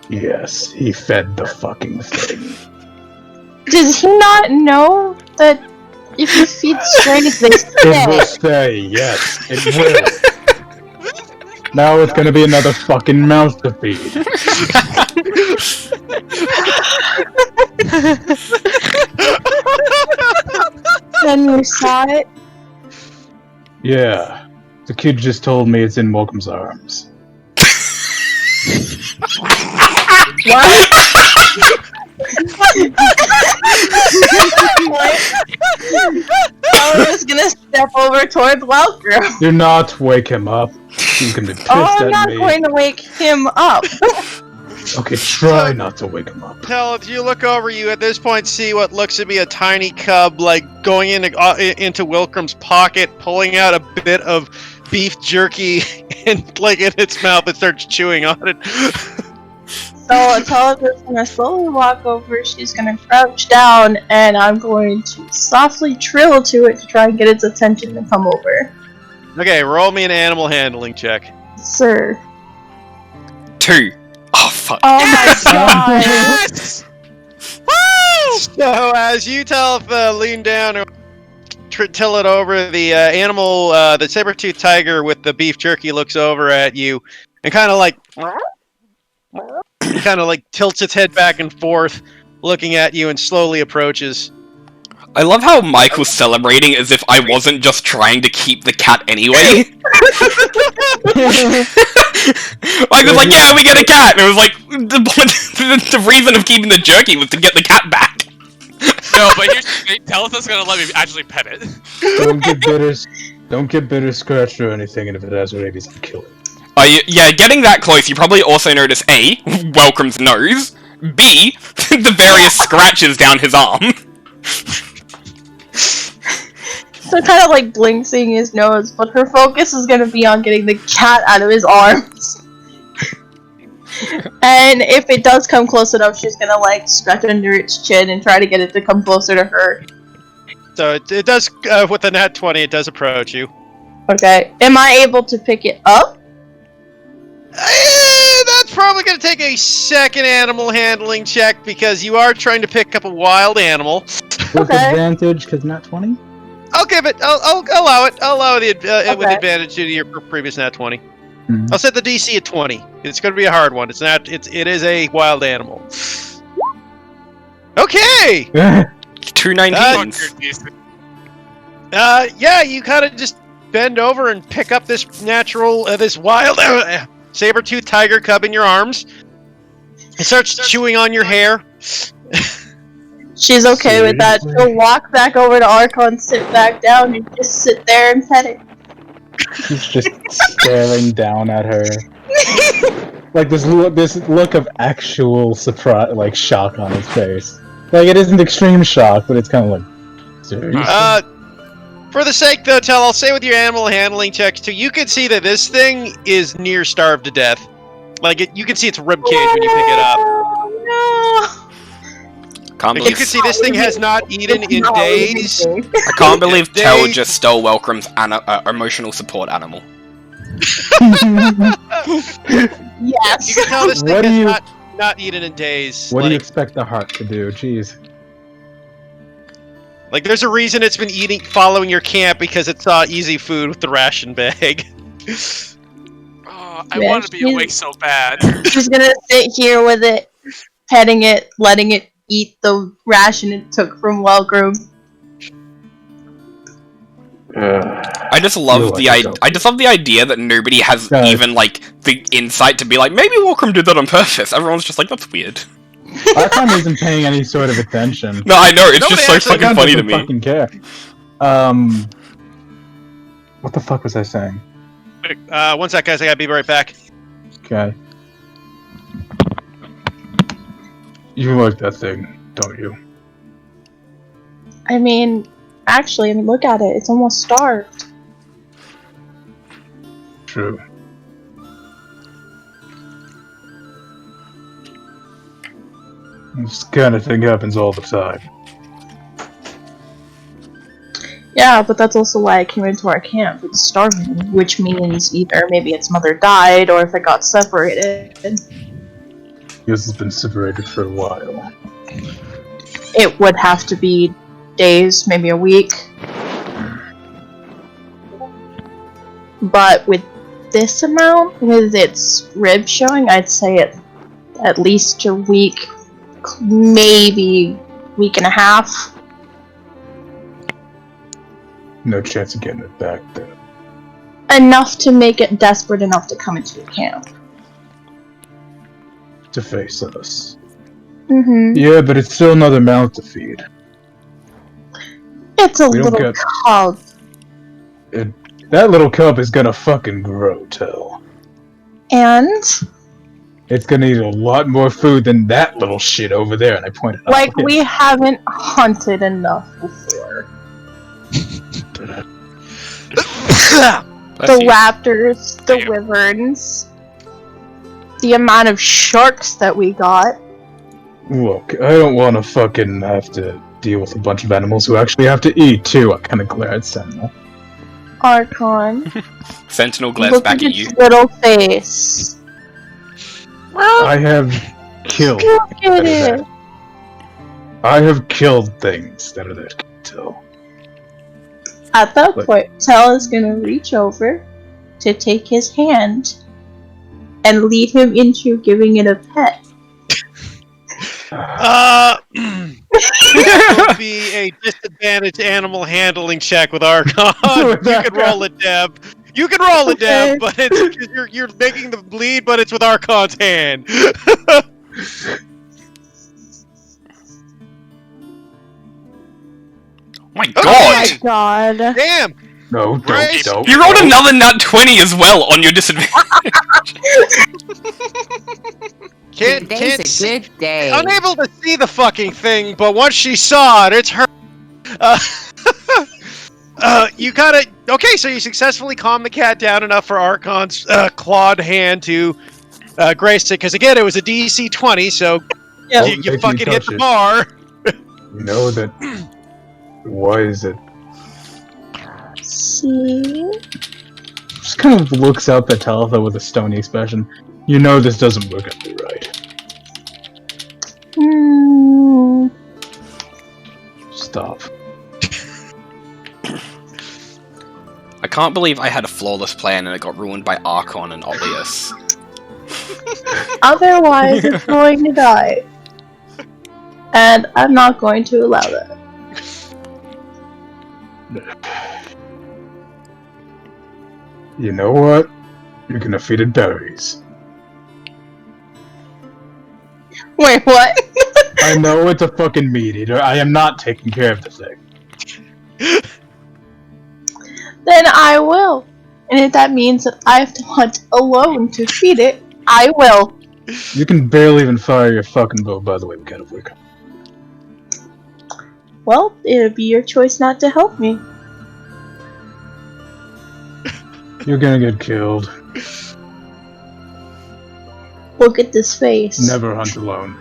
Yes, he fed the fucking thing. Does he not know that if you feed strays, they It will stay? stay, yes, it will. Now it's gonna be another fucking mouse to feed. Then you saw it? Yeah. The kid just told me it's in Welcome's arms. What? How is is gonna step over towards Welcome. Do not wake him up. He's gonna be pissed Oh, I'm at not me. going to wake him up. Okay, try not to wake him up. Tell, if you look over, you at this point see what looks to be a tiny cub, like going into Wilcrum's pocket, pulling out a bit of beef jerky, and like in its mouth, it starts chewing on it. So Taliba's gonna slowly walk over, she's gonna crouch down, and I'm going to softly trill to it to try and get its attention to come over. Okay, roll me an animal handling check. Sir. 2. Oh, fuck. Oh my god! Yes! Woo! So as you lean down and till it over, the animal, the saber-toothed tiger with the beef jerky looks over at you and kind of like tilts its head back and forth, looking at you, and slowly approaches. I love how Michael's celebrating as if I wasn't just trying to keep the cat anyway. Michael's like, yeah, we get a cat! And it was like, the reason of keeping the jerky was to get the cat back. No, but here's the thing, Talitha's gonna let me actually pet it. Don't get bitter scratched or anything, and if it has rabies, I'll kill it. Yeah, getting that close, you probably also notice A, Welcome's nose, B, the various scratches down his arm. So kind of like blinking his nose, but her focus is gonna be on getting the cat out of his arms. And if it does come close enough, she's gonna like scratch under its chin and try to get it to come closer to her. So it does, with a nat 20, it does approach you. Okay. Am I able to pick it up? That's probably going to take a second animal handling check, because you are trying to pick up a wild animal. With advantage, because not 20? I'll give it. I'll allow it. I'll allow it with Okay. advantage due to your previous nat 20. Mhm. I'll set the DC at 20. It's going to be a hard one. It is a wild animal. Okay. 2 19s. Yeah, you kind of just bend over and pick up this this wild saber-toothed tiger cub in your arms. It starts chewing on your hair. She's okay with that. She'll walk back over to Archon, sit back down, and just sit there and pet it. He's just staring down at her. Like this look of actual surprise, like shock on his face. Like it isn't extreme shock, but it's kind of like, seriously? For the sake, though, I'll say with your animal handling checks too, you can see that this thing is near starved to death. Like you can see its rib cage when you pick it up. No. Can't Like, you believe, can see this thing has not eaten in days. I can't believe They- Tel just stole Welcome's emotional support animal. Yes. You can tell this What thing do has you- not eaten in days. What do you Like, expect the heart to do? Jeez. like, there's a reason it's been following your camp, because it saw easy food with the ration bag. Oh, I Yeah, want to be she's- awake so bad. She's gonna sit here with it, petting it, letting it eat the ration it took from Welcome. I just love the idea that nobody has Guys. even like the insight to be like, maybe Welcome did that on purpose. Everyone's just like, that's weird. Archon isn't paying any sort of attention. No, I know, it's Nobody just so actually fucking funny to doesn't me. fucking care. What the fuck was I saying? 1 sec, guys. I gotta be right back. Okay. You like that thing, don't you? I mean, actually, look at it. It's almost starved. True. This kind of thing happens all the time. Yeah, but that's also why it came into our camp. It's starving, which means either maybe its mother died or if it got separated. Yours has been separated for a while. It would have to be days, maybe a week. But with this amount, with its rib showing, I'd say it at least a week, maybe week and a half. No chance of getting it back then. Enough to make it desperate enough to come into your camp. To face us. Mm-hmm. Yeah, but it's still another mouth to feed. It's a We don't little get- cub. That little cub is gonna fucking grow, Tell. And It's gonna eat a lot more food than that little shit over there, and I pointed out. like we haven't hunted enough before. The raptors, the Damn. wyverns, the amount of sharks that we got. Look, I don't want to fucking have to deal with a bunch of animals who actually have to eat too. I kind of glare at Sentinel. Archon, Sentinel glares look back at at its you. little face. I have killed. Look at that are it. that- I have killed things that are that Tell. At that Look. point, Tell is gonna reach over to take his hand and lead him into giving it a pet. That will be a disadvantaged animal handling check with Archon. You can roll it, Deb. You can roll it, Deb, but it's you're making the bleed, but it's with Archon's hand. My Oh my god! god. Damn! No, Right. don't. You rolled another nat 20 as well on your disadvantage. Can't Today's a see, good day. unable to see the fucking thing, but once she saw it, it's her. You gotta. Okay, so you successfully calm the cat down enough for Archon's clawed hand to grace it, because again, it was a DC 20, so Yeah. you If you fucking hit touch the it. bar. You know that. Why is it? See? Just kind of looks up at Talitha with a stony expression. You know this doesn't look at me right. Hmm. Stop. I can't believe I had a flawless plan and it got ruined by Archon and Obvious. Otherwise, it's going to die. And I'm not going to allow that. You know what? You can feed it berries. Wait, what? I know it's a fucking meat eater. I am not taking care of the thing. Then I will. And if that means that I have to hunt alone to feed it, I will. You can barely even fire your fucking bow, by the way, we gotta wake up. Well, it'll be your choice not to help me. You're gonna get killed. Look at this face. Never hunt alone.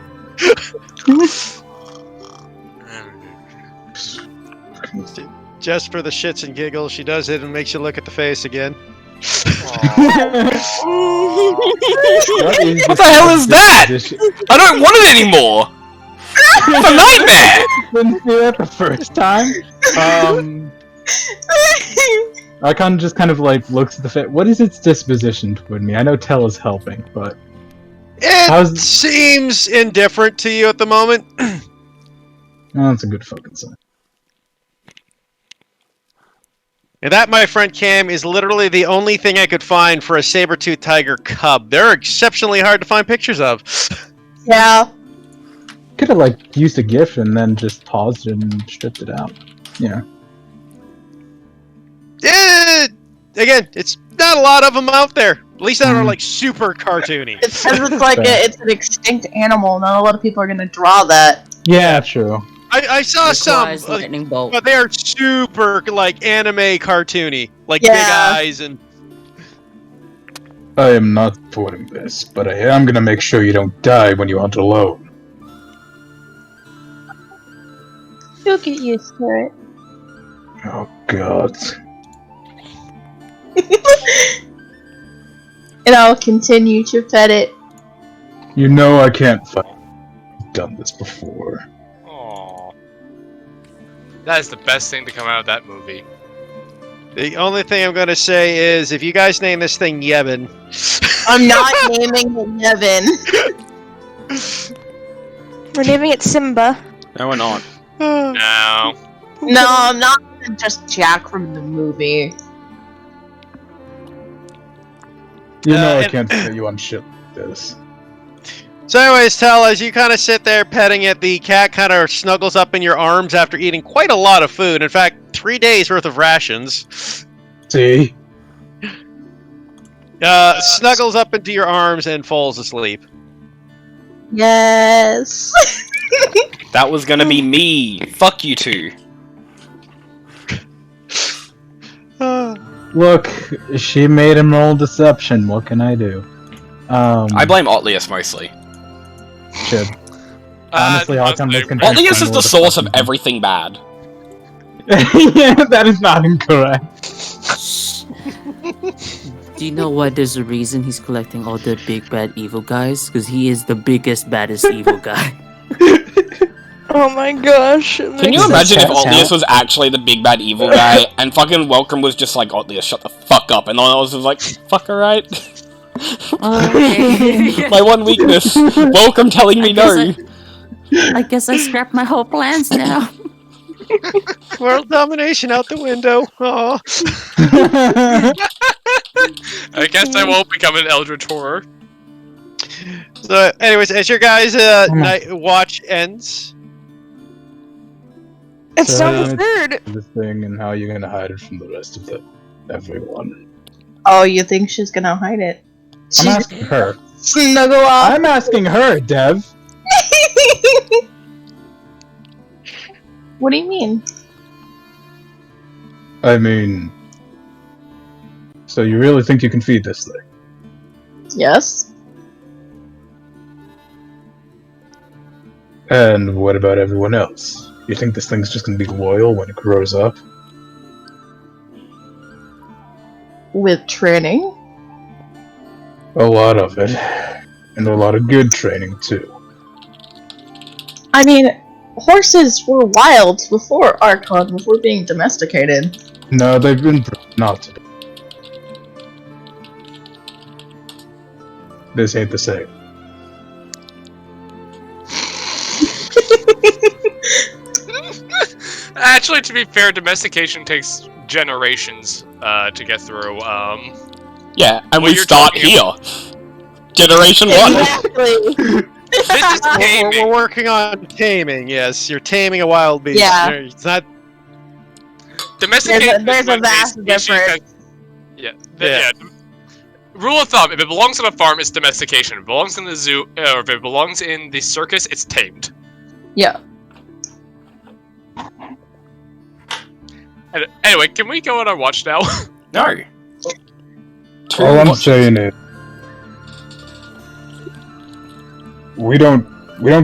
Just for the shits and giggles, she does it and makes you look at the face again. What the hell is that? I don't want it anymore! It's a nightmare! Didn't see that the first time. Archon just kind of like looks at the face. What is its disposition toward me? I know Tell is helping, but It How's- seems indifferent to you at the moment. oh, that's a good fucking sign. And that, my friend Cam, is literally the only thing I could find for a saber-toothed tiger cub. They're exceptionally hard to find pictures of. Yeah. Could have like used a GIF and then just paused it and stripped it out. Yeah. Again, it's not a lot of them out there. At least that are like super cartoony. It's because it's like it's an extinct animal. Not a lot of people are gonna draw that. Yeah, true. I saw some, Requires lightning bolt. but they are super like anime cartoony, like Yeah. big eyes and. I am not supporting this, but I am gonna make sure you don't die when you hunt alone. You'll get used to it. Oh god. And I'll continue to pet it. You know I can't fight. I've done this before. Aww. That is the best thing to come out of that movie. The only thing I'm gonna say is, if you guys name this thing Yevon, I'm not naming it Nevin. We're naming it Simba. No, we're not. No. No, I'm not just Jack from the movie. You know I and- can't set you on shit like this. So anyways, Tell, as you kind of sit there petting it, the cat kind of snuggles up in your arms after eating quite a lot of food. In fact, 3 days worth of rations. See? Snuggles up into your arms and falls asleep. Yes. That was gonna be me. Fuck you two. Look, she made him roll deception. What can I do? I blame Otlius mostly. Shit. Honestly, how come this can Otlius is the source of everything bad. Yeah, that is not incorrect. Do you know why there's a reason he's collecting all the big bad evil guys? Because he is the biggest, baddest evil guy. Oh my gosh. Can you Does that imagine if count? Otlius was actually the big bad evil guy and fucking Welcome was just like, Otlius, shut the fuck up, and all else was like, fuck alright. Okay. My one weakness. Welcome telling me no. I guess I scrapped my whole plans now. World domination out the window. Aw. I guess I won't become an Eldritch Horror. So, anyways, as your guys' night watch ends, It's So, not the third. This thing and how you're gonna hide it from the rest of everyone. Oh, you think she's gonna hide it? I'm asking her. Snuggle up. I'm asking her, Dev. What do you mean? I mean, so you really think you can feed this thing? Yes. And what about everyone else? You think this thing's just gonna be loyal when it grows up? With training? A lot of it. And a lot of good training, too. I mean, horses were wild before Archon, before being domesticated. No, they've been not to be. This ain't the same. Actually, to be fair, domestication takes generations to get through. Yeah, and Well, we you're start talking- here. Generation 1. Exactly. This is we're gaming. working on taming. Yes, you're taming a wild beast. Yeah. It's not. Domestication. There's is a when vast species difference. Yeah. Yeah. Rule of thumb: if it belongs on a farm, it's domestication. If it belongs in the zoo, or if it belongs in the circus, it's tamed. Yeah. Anyway, can we go on our watch now? No. All I'm saying is, we don't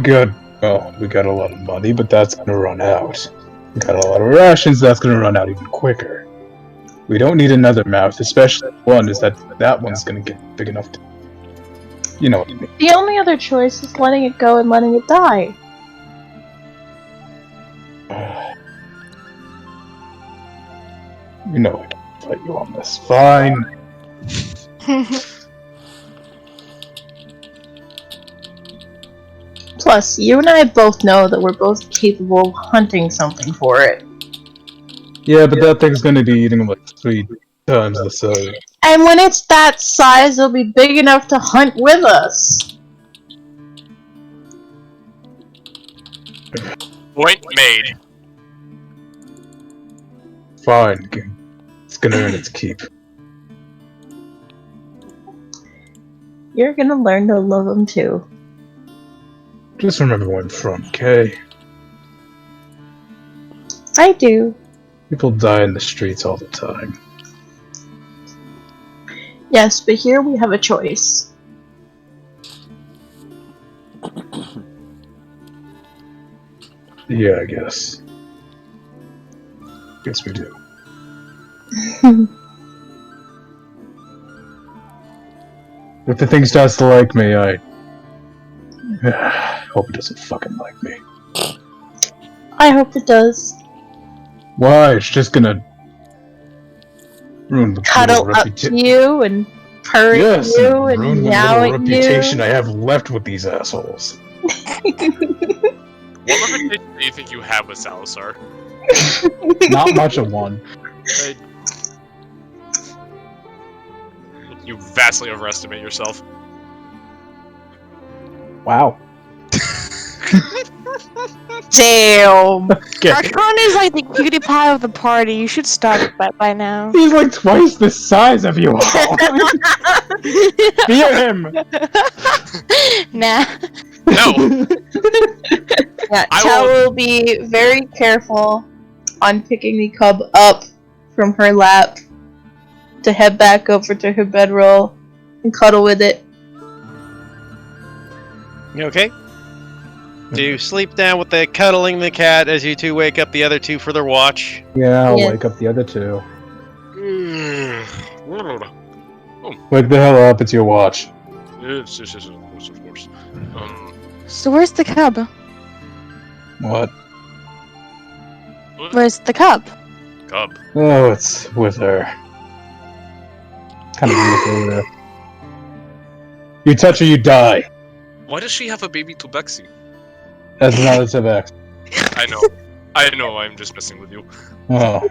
get, well, we got a lot of money, but that's gonna run out. We got a lot of rations, that's gonna run out even quicker. We don't need another mouth, especially one is that one's gonna get big enough to, you know what I mean. The only other choice is letting it go and letting it die. You know I can fight you on this. Fine. Plus, you and I both know that we're both capable of hunting something for it. Yeah, but that thing's gonna be eating like 3 times the size. And when it's that size, it'll be big enough to hunt with us. Point made. Fine, King. It's gonna earn its keep. You're gonna learn to love them too. Just remember where I'm from, okay? I do. People die in the streets all the time. Yes, but here we have a choice. Yeah, I guess. Guess we do. If the thing starts to like me, I hope it doesn't fucking like me. I hope it does. Why? It's just gonna ruin the Cuddle little up to you and purr Yes, at you ruin and the meow little at reputation you. I have left with these assholes. What reputation do you think you have with Salazar? Not much of one. You vastly overestimate yourself. Wow. Damn. Okay. Archon is like the cutie pie of the party. You should start that by now. He's like twice the size of you all. Fear him. Nah. No. Yeah, I Tao will- will be very careful on picking the cub up from her lap to head back over to her bedroll and cuddle with it. You okay? Do you sleep down with the cuddling the cat as you two wake up the other two for their watch? Yeah, I'll Yeah. wake up the other two. Yes, Wake the hell up, it's your watch. yes, of course. So where's the cub? What? Where's the cub? Cub. Oh, it's with her. Kind of look over there. You touch her, you die. Why does she have a baby to Bexy? That's another Tibex. I know. I'm just messing with you. Oh.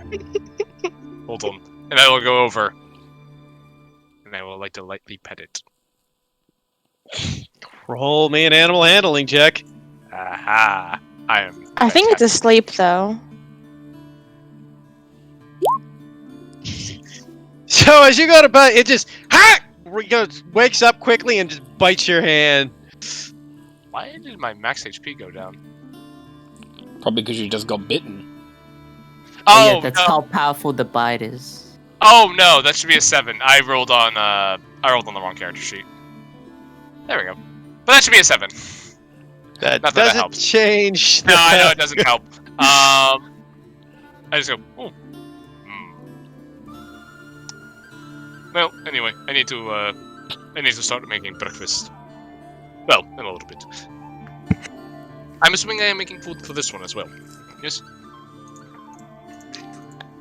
Hold on. And I will go over. And I will like to lightly pet it. Roll me an animal handling check. Aha! I am. I think it's asleep though. So as you go to bed, it just wakes up quickly and just bites your hand. Why did my max HP go down? Probably because you just got bitten. Oh, yeah, that's no. how powerful the bite is. Oh no, that should be a 7. I rolled on the wrong character sheet. There we go. But that should be a 7. That Not that doesn't helps. change. No, I know it doesn't help. I just go, oh. Well, anyway, I need to start making breakfast. Well, in a little bit. I'm assuming I am making food for this one as well. Yes?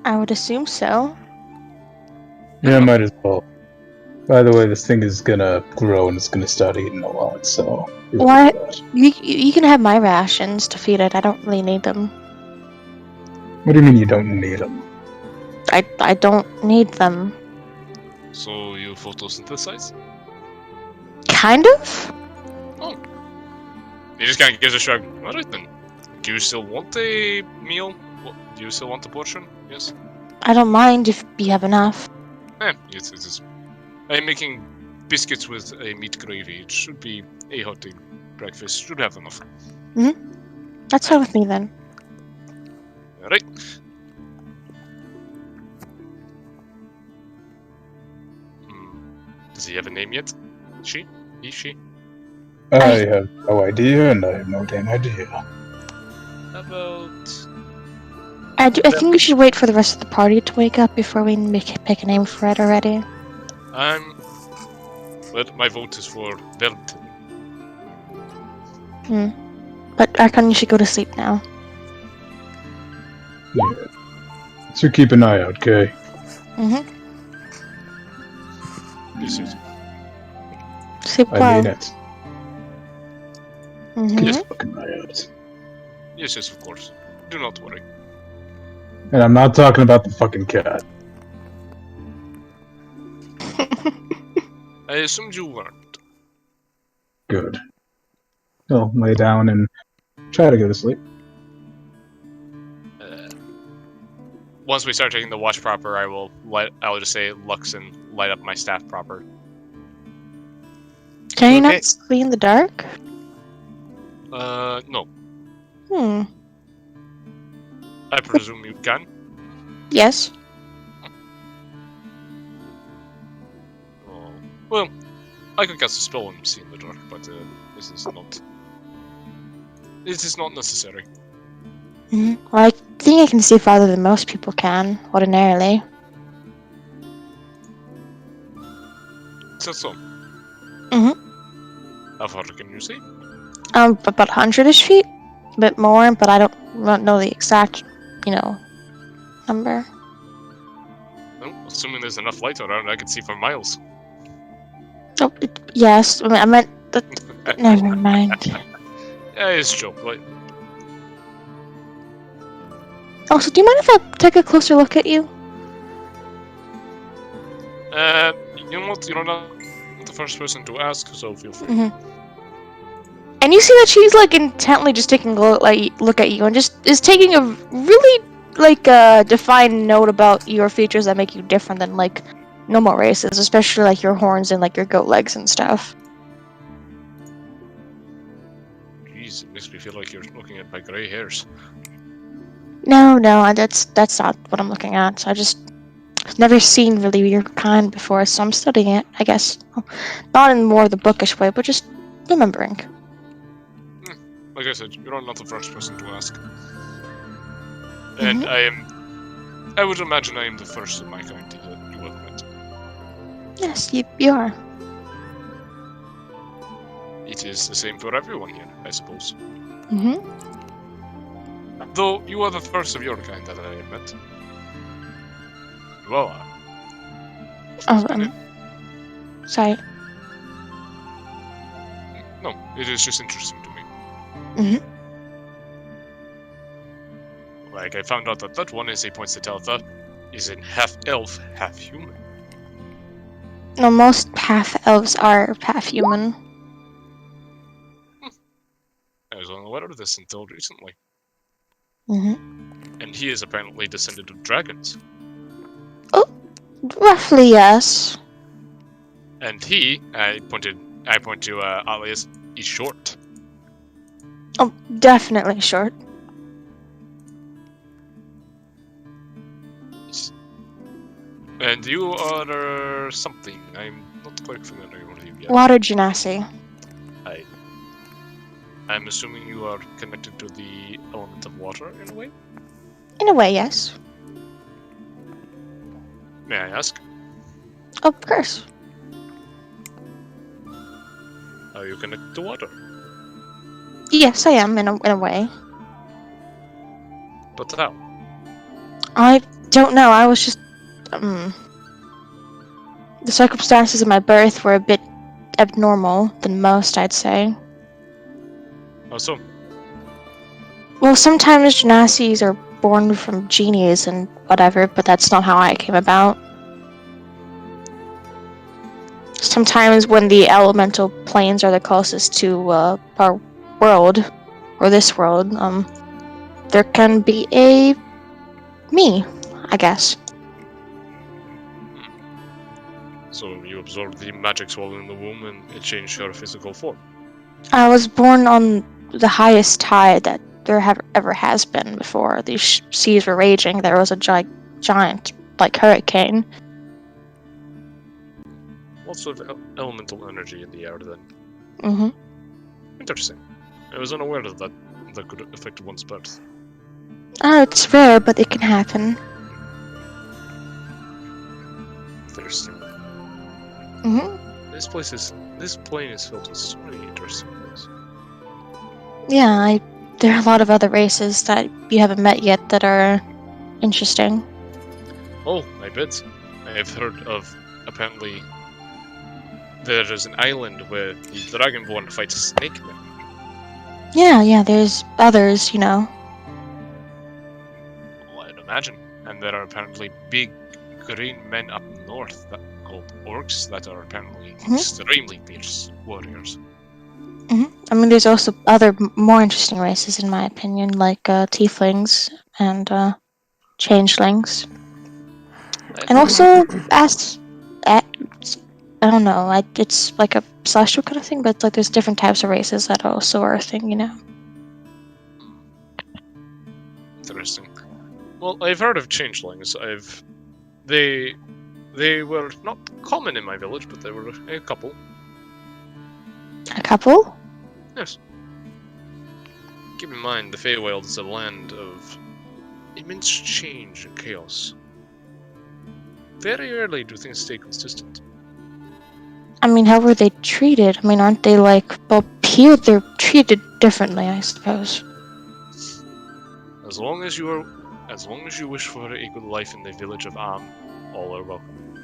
I would assume so. Yeah, might as well. By the way, this thing is gonna grow and it's gonna start eating a lot, so... What? You can have my rations to feed it. I don't really need them. What do you mean you don't need them? I don't need them. So you photosynthesize? Kind of? He just kind of gives a shrug. Alright then. Do you still want a meal? Do you still want a portion? Yes? I don't mind if you have enough. Yes, it is. I am making biscuits with a meat gravy. It should be a hearty breakfast. Should have enough. That's fine with me then. Alright. Does he have a name yet? She? He? She? I have no idea, and I have no damn idea. How about... I think we should wait for the rest of the party to wake up before we pick a name for it already. Well, my vote is for Velton. But Archon, you should go to sleep now. Yeah. So keep an eye out, okay? Yes, yes. Sleep I well. mean it. Keep a fucking eye out. Yes, yes, of course. Do not worry. And I'm not talking about the fucking cat. I assumed you weren't. Good. So lay down and try to go to sleep. Once we start taking the watch proper, I'll just say Lux and light up my staff proper. Can you Okay. not see in the dark? No. I presume you can? Yes. Oh, well, I could cast a spell and see in the dark, but this is not... It is not necessary. Well, I think I can see farther than most people can, ordinarily. So. How far can you see? About 100-ish feet? A bit more, but I don't know the exact, number. Well, assuming there's enough light around, I can see for miles. Oh, yes. I meant... Never mind. Yeah, it's true. Like, Also, do you mind if I take a closer look at you? you know what? You're not the first person to ask, so feel free. I And you see that she's like intently just taking a look at you and just is taking a really like defined note about your features that make you different than like normal races, especially like your horns and like your goat legs and stuff. Jeez, it makes me feel like you're looking at my grey hairs. No, that's not what I'm looking at. I've never seen really your kind before, so I'm studying it, I guess. Not in more the bookish way, but just remembering. Like I said, you're not the first person to ask. And I would imagine I am the first of my kind that you have met. Yes, you are. It is the same for everyone here, I suppose. Mm-hmm. Though you are the first of your kind that I have met. You all are. Oh, sorry. No, it is just interesting to me. Mm-hmm. Like, I found out that that one, as he points to Talitha, is in half elf, half human. No, most half elves are half human. I was unaware of this until recently. Mm-hmm. And he is apparently descended of dragons. Oh, roughly yes. And he, I point to Alias, is short. Oh, definitely short. And you are something. I'm not quite familiar with you yet. Water genasi. I'm assuming you are connected to the element of water in a way? In a way, yes. May I ask? Of course. Are you connected to water? Yes, I am in a way. But how? I don't know. I was just the circumstances of my birth were a bit abnormal than most, I'd say. How so? Well, sometimes genasis are born from genies and whatever, but that's not how I came about. Sometimes when the elemental planes are the closest to our world, or this world, there can be a me, I guess. So you absorbed the magic swell in the womb and it changed your physical form. I was born on the highest tide that there ever has been before. These seas were raging. There was a giant, like, hurricane. Lots of elemental energy in the air then. Mm-hmm. Interesting. I was unaware of that could affect one's birth. Oh, it's rare, but it can happen. Interesting. Mm-hmm. This plane is filled with so many interesting things. Yeah, there are a lot of other races that you haven't met yet that are interesting. Oh, I bet. I have heard of, apparently, there is an island where the Dragonborn fights snake men. Yeah, there's others, you know. Well, I'd imagine. And there are apparently big green men up north called orcs that are apparently extremely fierce warriors. I mean, there's also other more interesting races, in my opinion, like tieflings and changelings. And also, I don't know, it's like a celestial kind of thing, but like there's different types of races that also are a thing, you know. Interesting. Well, I've heard of changelings. They were not common in my village, but there were a couple. A couple? Yes. Keep in mind, the Feywild is a land of immense change and chaos. Very rarely do things stay consistent. I mean, how were they treated? I mean, aren't they like, well, here they're treated differently, I suppose. As long as you wish for a good life in the village of Am, all are welcome.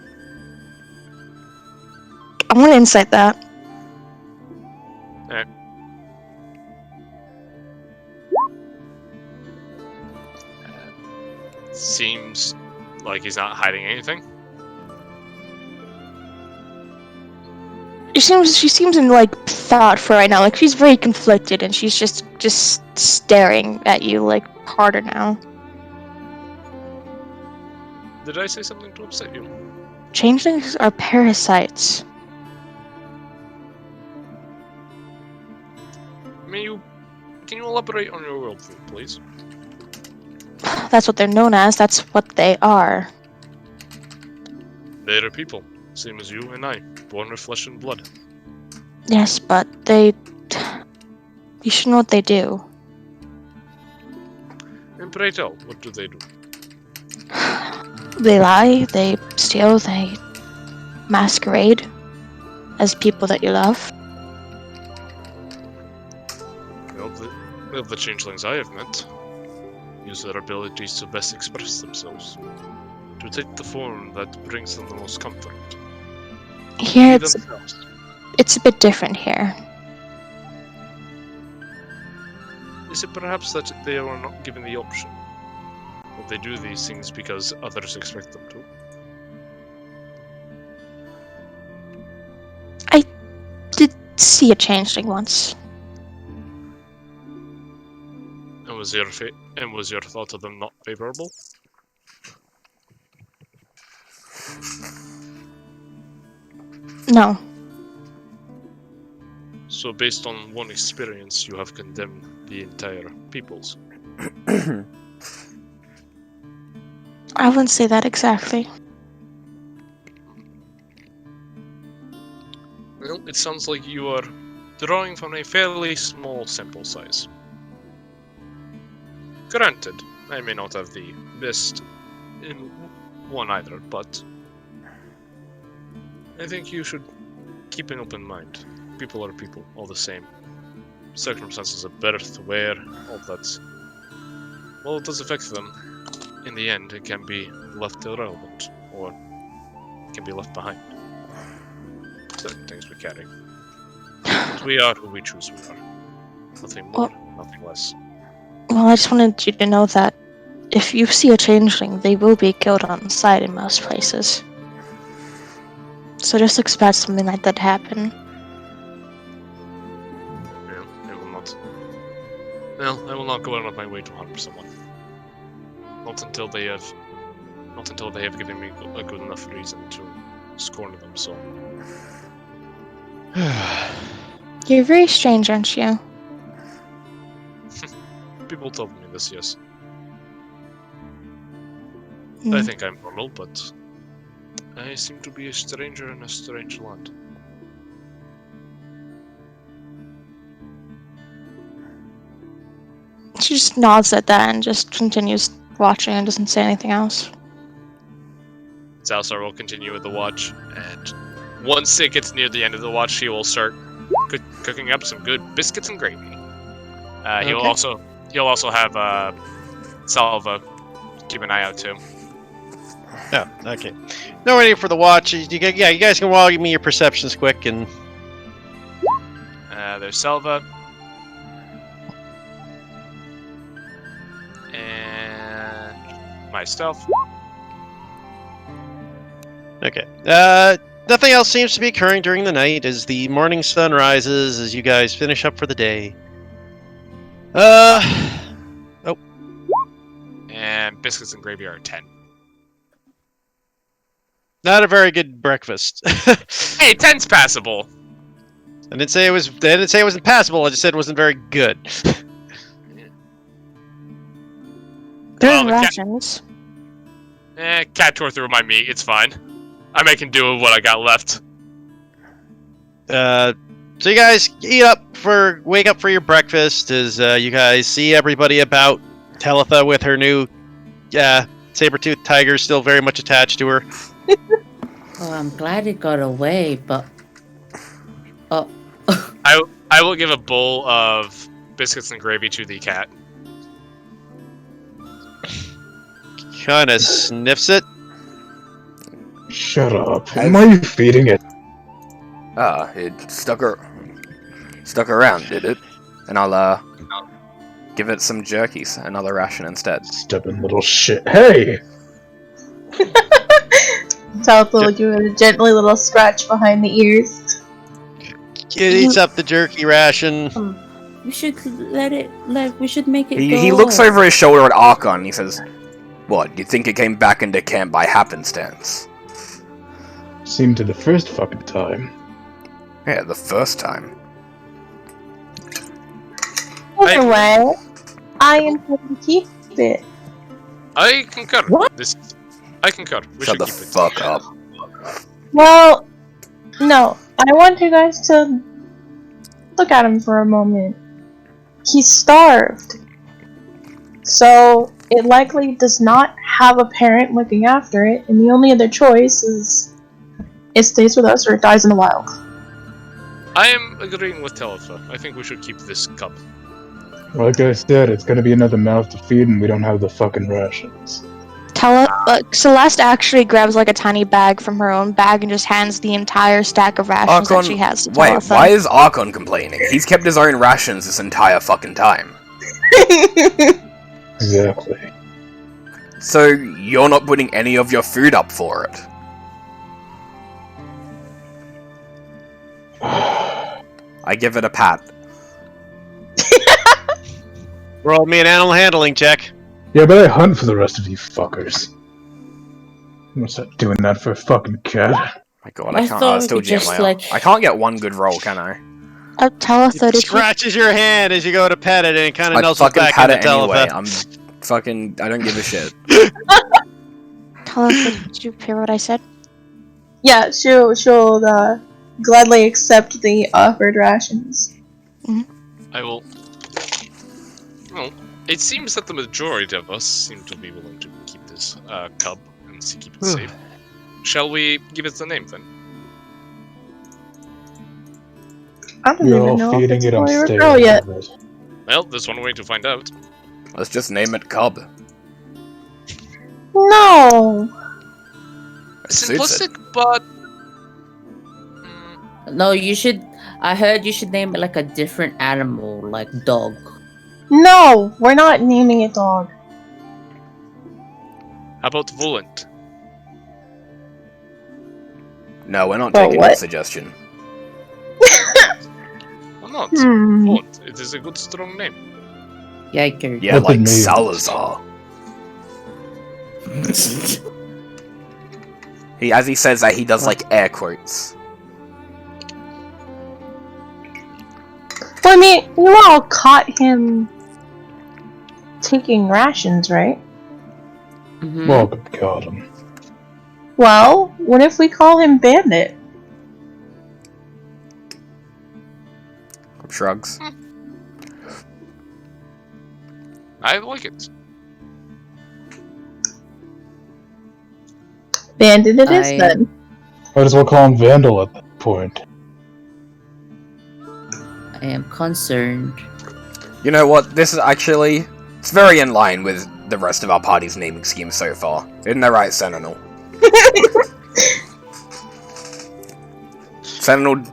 I want to insight that. Seems like he's not hiding anything. She seems in like thought for right now. Like she's very conflicted, and she's just staring at you like harder now. Did I say something to upset you? Changelings are parasites. Can you elaborate on your worldview, please? That's what they're known as. That's what they are. They are people, same as you and I, born with flesh and blood. Yes, but they. You should know what they do. And pray tell, what do they do? They lie, they steal, they masquerade as people that you love. Well, the changelings I have met use their abilities to best express themselves, to take the form that brings them the most comfort. Here Be it's themselves. it's a bit different here. Is it perhaps that they are not given the option? Or they do these things because others expect them to? I did see a changeling once. And was your thought of them not favorable? No. So based on one experience, you have condemned the entire peoples. I wouldn't say that exactly. Well, it sounds like you are drawing from a fairly small sample size. Granted, I may not have the best in one either, but I think you should keep an open mind. People are people, all the same. Circumstances of birth, where, all that. Well, it does affect them. In the end, it can be left irrelevant, or it can be left behind. Certain things we carry. But we are who we choose we are. Nothing more, nothing less. Well, I just wanted you to know that if you see a changeling, they will be killed on sight in most places. So just expect something like that to happen. Yeah, I will not. Well, I will not go out of my way to harm someone. Not until they have given me a good enough reason to scorn them, so. You're very strange, aren't you? People told me this, yes. I Mm. think I'm normal, but I seem to be a stranger in a strange land. She just nods at that and just continues watching and doesn't say anything else. Zalsar will continue with the watch, and once it gets near the end of the watch, he will start cooking up some good biscuits and gravy. He'll also have Salva keep an eye out too. Oh, okay. No need for the watch. You guys can give me your perceptions quick and. There's Salva. And myself. Okay. Nothing else seems to be occurring during the night as the morning sun rises as you guys finish up for the day. And biscuits and gravy are a 10. Not a very good breakfast. Hey, 10's passable. I didn't say it wasn't passable. I just said it wasn't very good. They're Well, in the cat- rations. Cat tore through my meat. It's fine. I'm making do with what I got left. So you guys wake up for your breakfast as you guys see everybody about. Talitha with her new saber-toothed tiger still very much attached to her. Oh, I'm glad it got away, but... Oh. I will give a bowl of biscuits and gravy to the cat. Kinda sniffs it. Shut up. Am I feeding it? It stuck around, did it? And I'll give it some jerkies, another ration instead. Stubborn little shit. Hey! Talitha will give it a gently little scratch behind the ears. It eats up the jerky ration. We should we should make it He looks over his shoulder at Archon and he says, "What, you think it came back into camp by happenstance?" Seemed to the first fucking time. Yeah, the first time. Either way, I intend to keep it. I concur. What? I concur. We Shut should the keep it. fuck up. Well, no. I want you guys to look at him for a moment. He's starved. So, it likely does not have a parent looking after it, and the only other choice is it stays with us or it dies in the wild. I am agreeing with Talitha. I think we should keep this cub. Like I said, it's gonna be another mouth to feed, and we don't have the fucking rations. Celeste actually grabs like a tiny bag from her own bag and just hands the entire stack of rations that she has to wait, Talitha. why is Archon complaining? He's kept his own rations this entire fucking time. Exactly. So, you're not putting any of your food up for it? I give it a pat. Roll me an animal handling check. Yeah, but I hunt for the rest of you fuckers. I'm gonna start doing that for a fucking cat. My god, I I can't. thought I we still could GM just, my own. like- I can't get one good roll, can I? Talitha, did you... Scratches your hand as you go to pet it, and it kind of I nuzzles fucking back pat into it anyway. Talitha. I'm fucking. I don't give a shit. Talitha, did you hear what I said? Yeah, she'll gladly accept the offered rations. I will. Well, it seems that the majority of us seem to be willing to keep this cub and keep it safe. Shall we give it the name then? I don't You're even all know if feeding it's it, a I'm boy or a staying girl yet. with it. Well, there's one way to find out. Let's just name it Cub. No! It suits it. Simplistic, but No, you should. I heard you should name it like a different animal, like dog. No! We're not naming it dog. how about Volant? No, we're not Oh, taking what? your suggestion. Why not? Hmm. Volant. It is a good, strong name. Yikers. Yeah, Nothing like new. Salazar. As he says that, he does like air quotes. Well, I mean, you all caught him taking rations, right? Mhm. Well, got him. Well, what if we call him Bandit? Shrugs. I like it. Bandit it is I- then. Might as well call him Vandal at that point. I am concerned. You know what? This is actually... It's very in line with the rest of our party's naming scheme so far. Isn't that right, Sentinel? Sentinel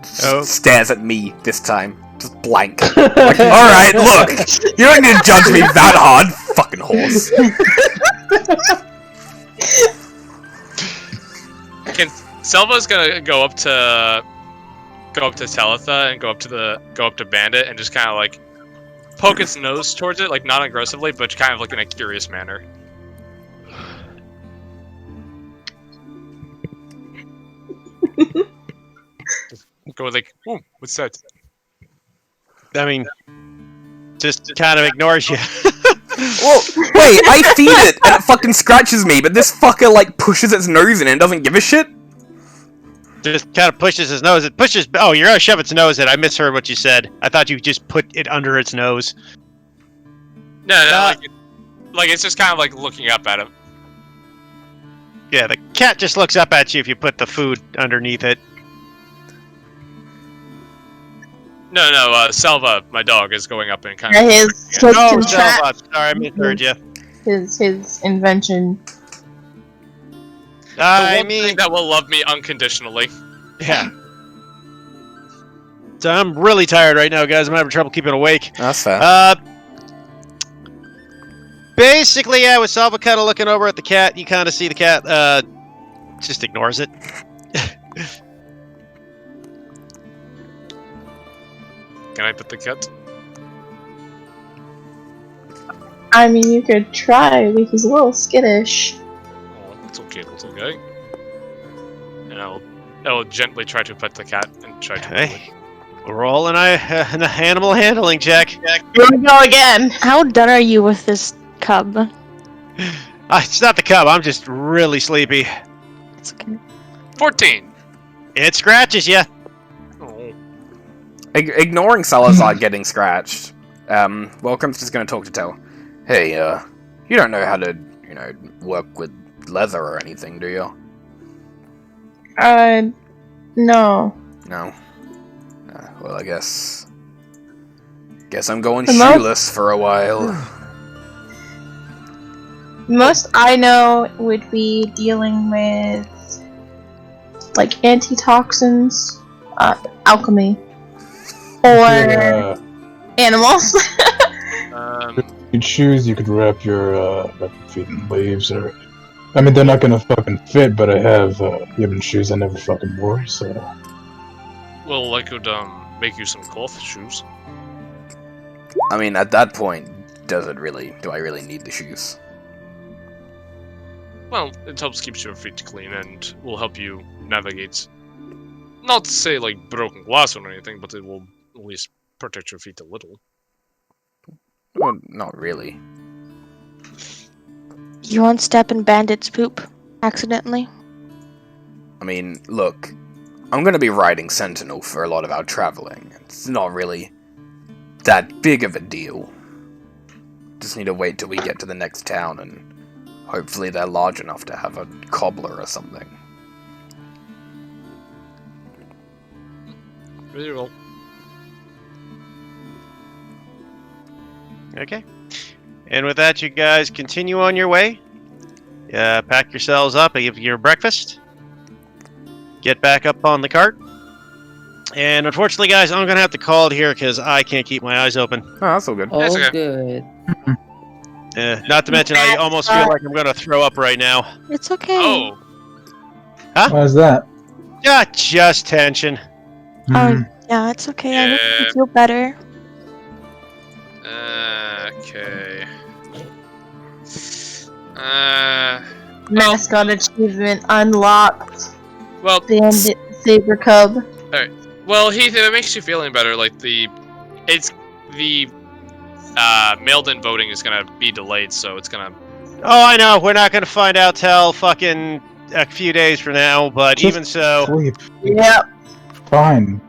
stares at me this time. Just blank. Like, alright, look! You don't need to judge me that hard, fucking horse. Selva's gonna go up to Talitha and go up to Bandit and just kind of like poke its nose towards it, like not aggressively, but kind of like in a curious manner. Go like, ooh, what's that? I mean, just kind of ignores you. Well, wait, I feed it and it fucking scratches me, but this fucker like pushes its nose in and doesn't give a shit? Just kind of pushes his nose. It pushes. Oh, you're gonna shove its nose in. I misheard what you said. I thought you just put it under its nose. No, like it's just kind of like looking up at him. Yeah, the cat just looks up at you if you put the food underneath it. No, Selva, my dog, is going up and kind Yeah, of. his Oh, contract, sorry, I misheard you. his invention. The I one mean, thing that will love me unconditionally. yeah. So I'm really tired right now, guys. I'm having trouble keeping awake. That's fair. Basically, yeah, with Salva kind of looking over at the cat, you kind of see the cat, just ignores it. Can I pet the cat? I mean, you could try. He's a little skittish. Oh, it's okay, little guy. And I'll gently try to pet the cat and try to. Okay. Roll an animal handling check. Here we go again. How done are you with this cub? It's not the cub. I'm just really sleepy. It's okay. 14. It scratches you. Oh. Ignoring Salazar getting scratched, Welcome's just gonna talk to Tel. Hey, you don't know how to, work with leather or anything, do you? No. No. Well, I guess I'm going The most- shoeless for a while. Most I know would be dealing with like antitoxins, alchemy, or animals. You choose, you could wrap your feet in leaves, or I mean, they're not gonna fucking fit, but I have given shoes I never fucking wore, so. Well, I could make you some cloth shoes. I mean, at that point, do I really need the shoes? Well, it helps keep your feet clean and will help you navigate. Not to say like broken glass or anything, but it will at least protect your feet a little. Well, not really. You won't step in bandit's poop accidentally? I mean, look, I'm gonna be riding Sentinel for a lot of our traveling. It's not really that big of a deal. Just need to wait till we get to the next town, and hopefully they're large enough to have a cobbler or something. Very well. Okay. And with that, you guys continue on your way. Pack yourselves up, give you your breakfast. Get back up on the cart. And unfortunately, guys, I'm going to have to call it here because I can't keep my eyes open. Oh, that's all good. All That's okay. good. Not to mention, I almost feel like I'm going to throw up right now. It's okay. Oh, Why's that? Yeah, just tension. Oh, yeah, it's okay. I hope you Yeah. feel better. okay. Mascot achievement unlocked. Well, Bandit Saber Cub. well, Heath, if it makes you feeling better, like the mailed-in voting is gonna be delayed, so it's gonna. Oh, I know. We're not going to find out till fucking a few days from now, but Just even so... Sleep. Yep. Fine.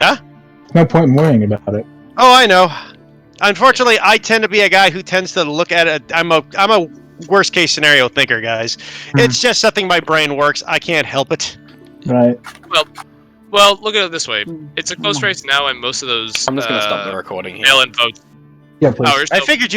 Huh? No point in worrying about it. Oh, I know. Unfortunately, I tend to be a guy who tends to look at it. I'm a worst case scenario thinker, guys. It's just something my brain works. I can't help it. Right. Well, look at it this way: it's a close race now, and most of those I'm just gonna stop the recording here. mail-in votes. Yeah, please. Hours. I figured you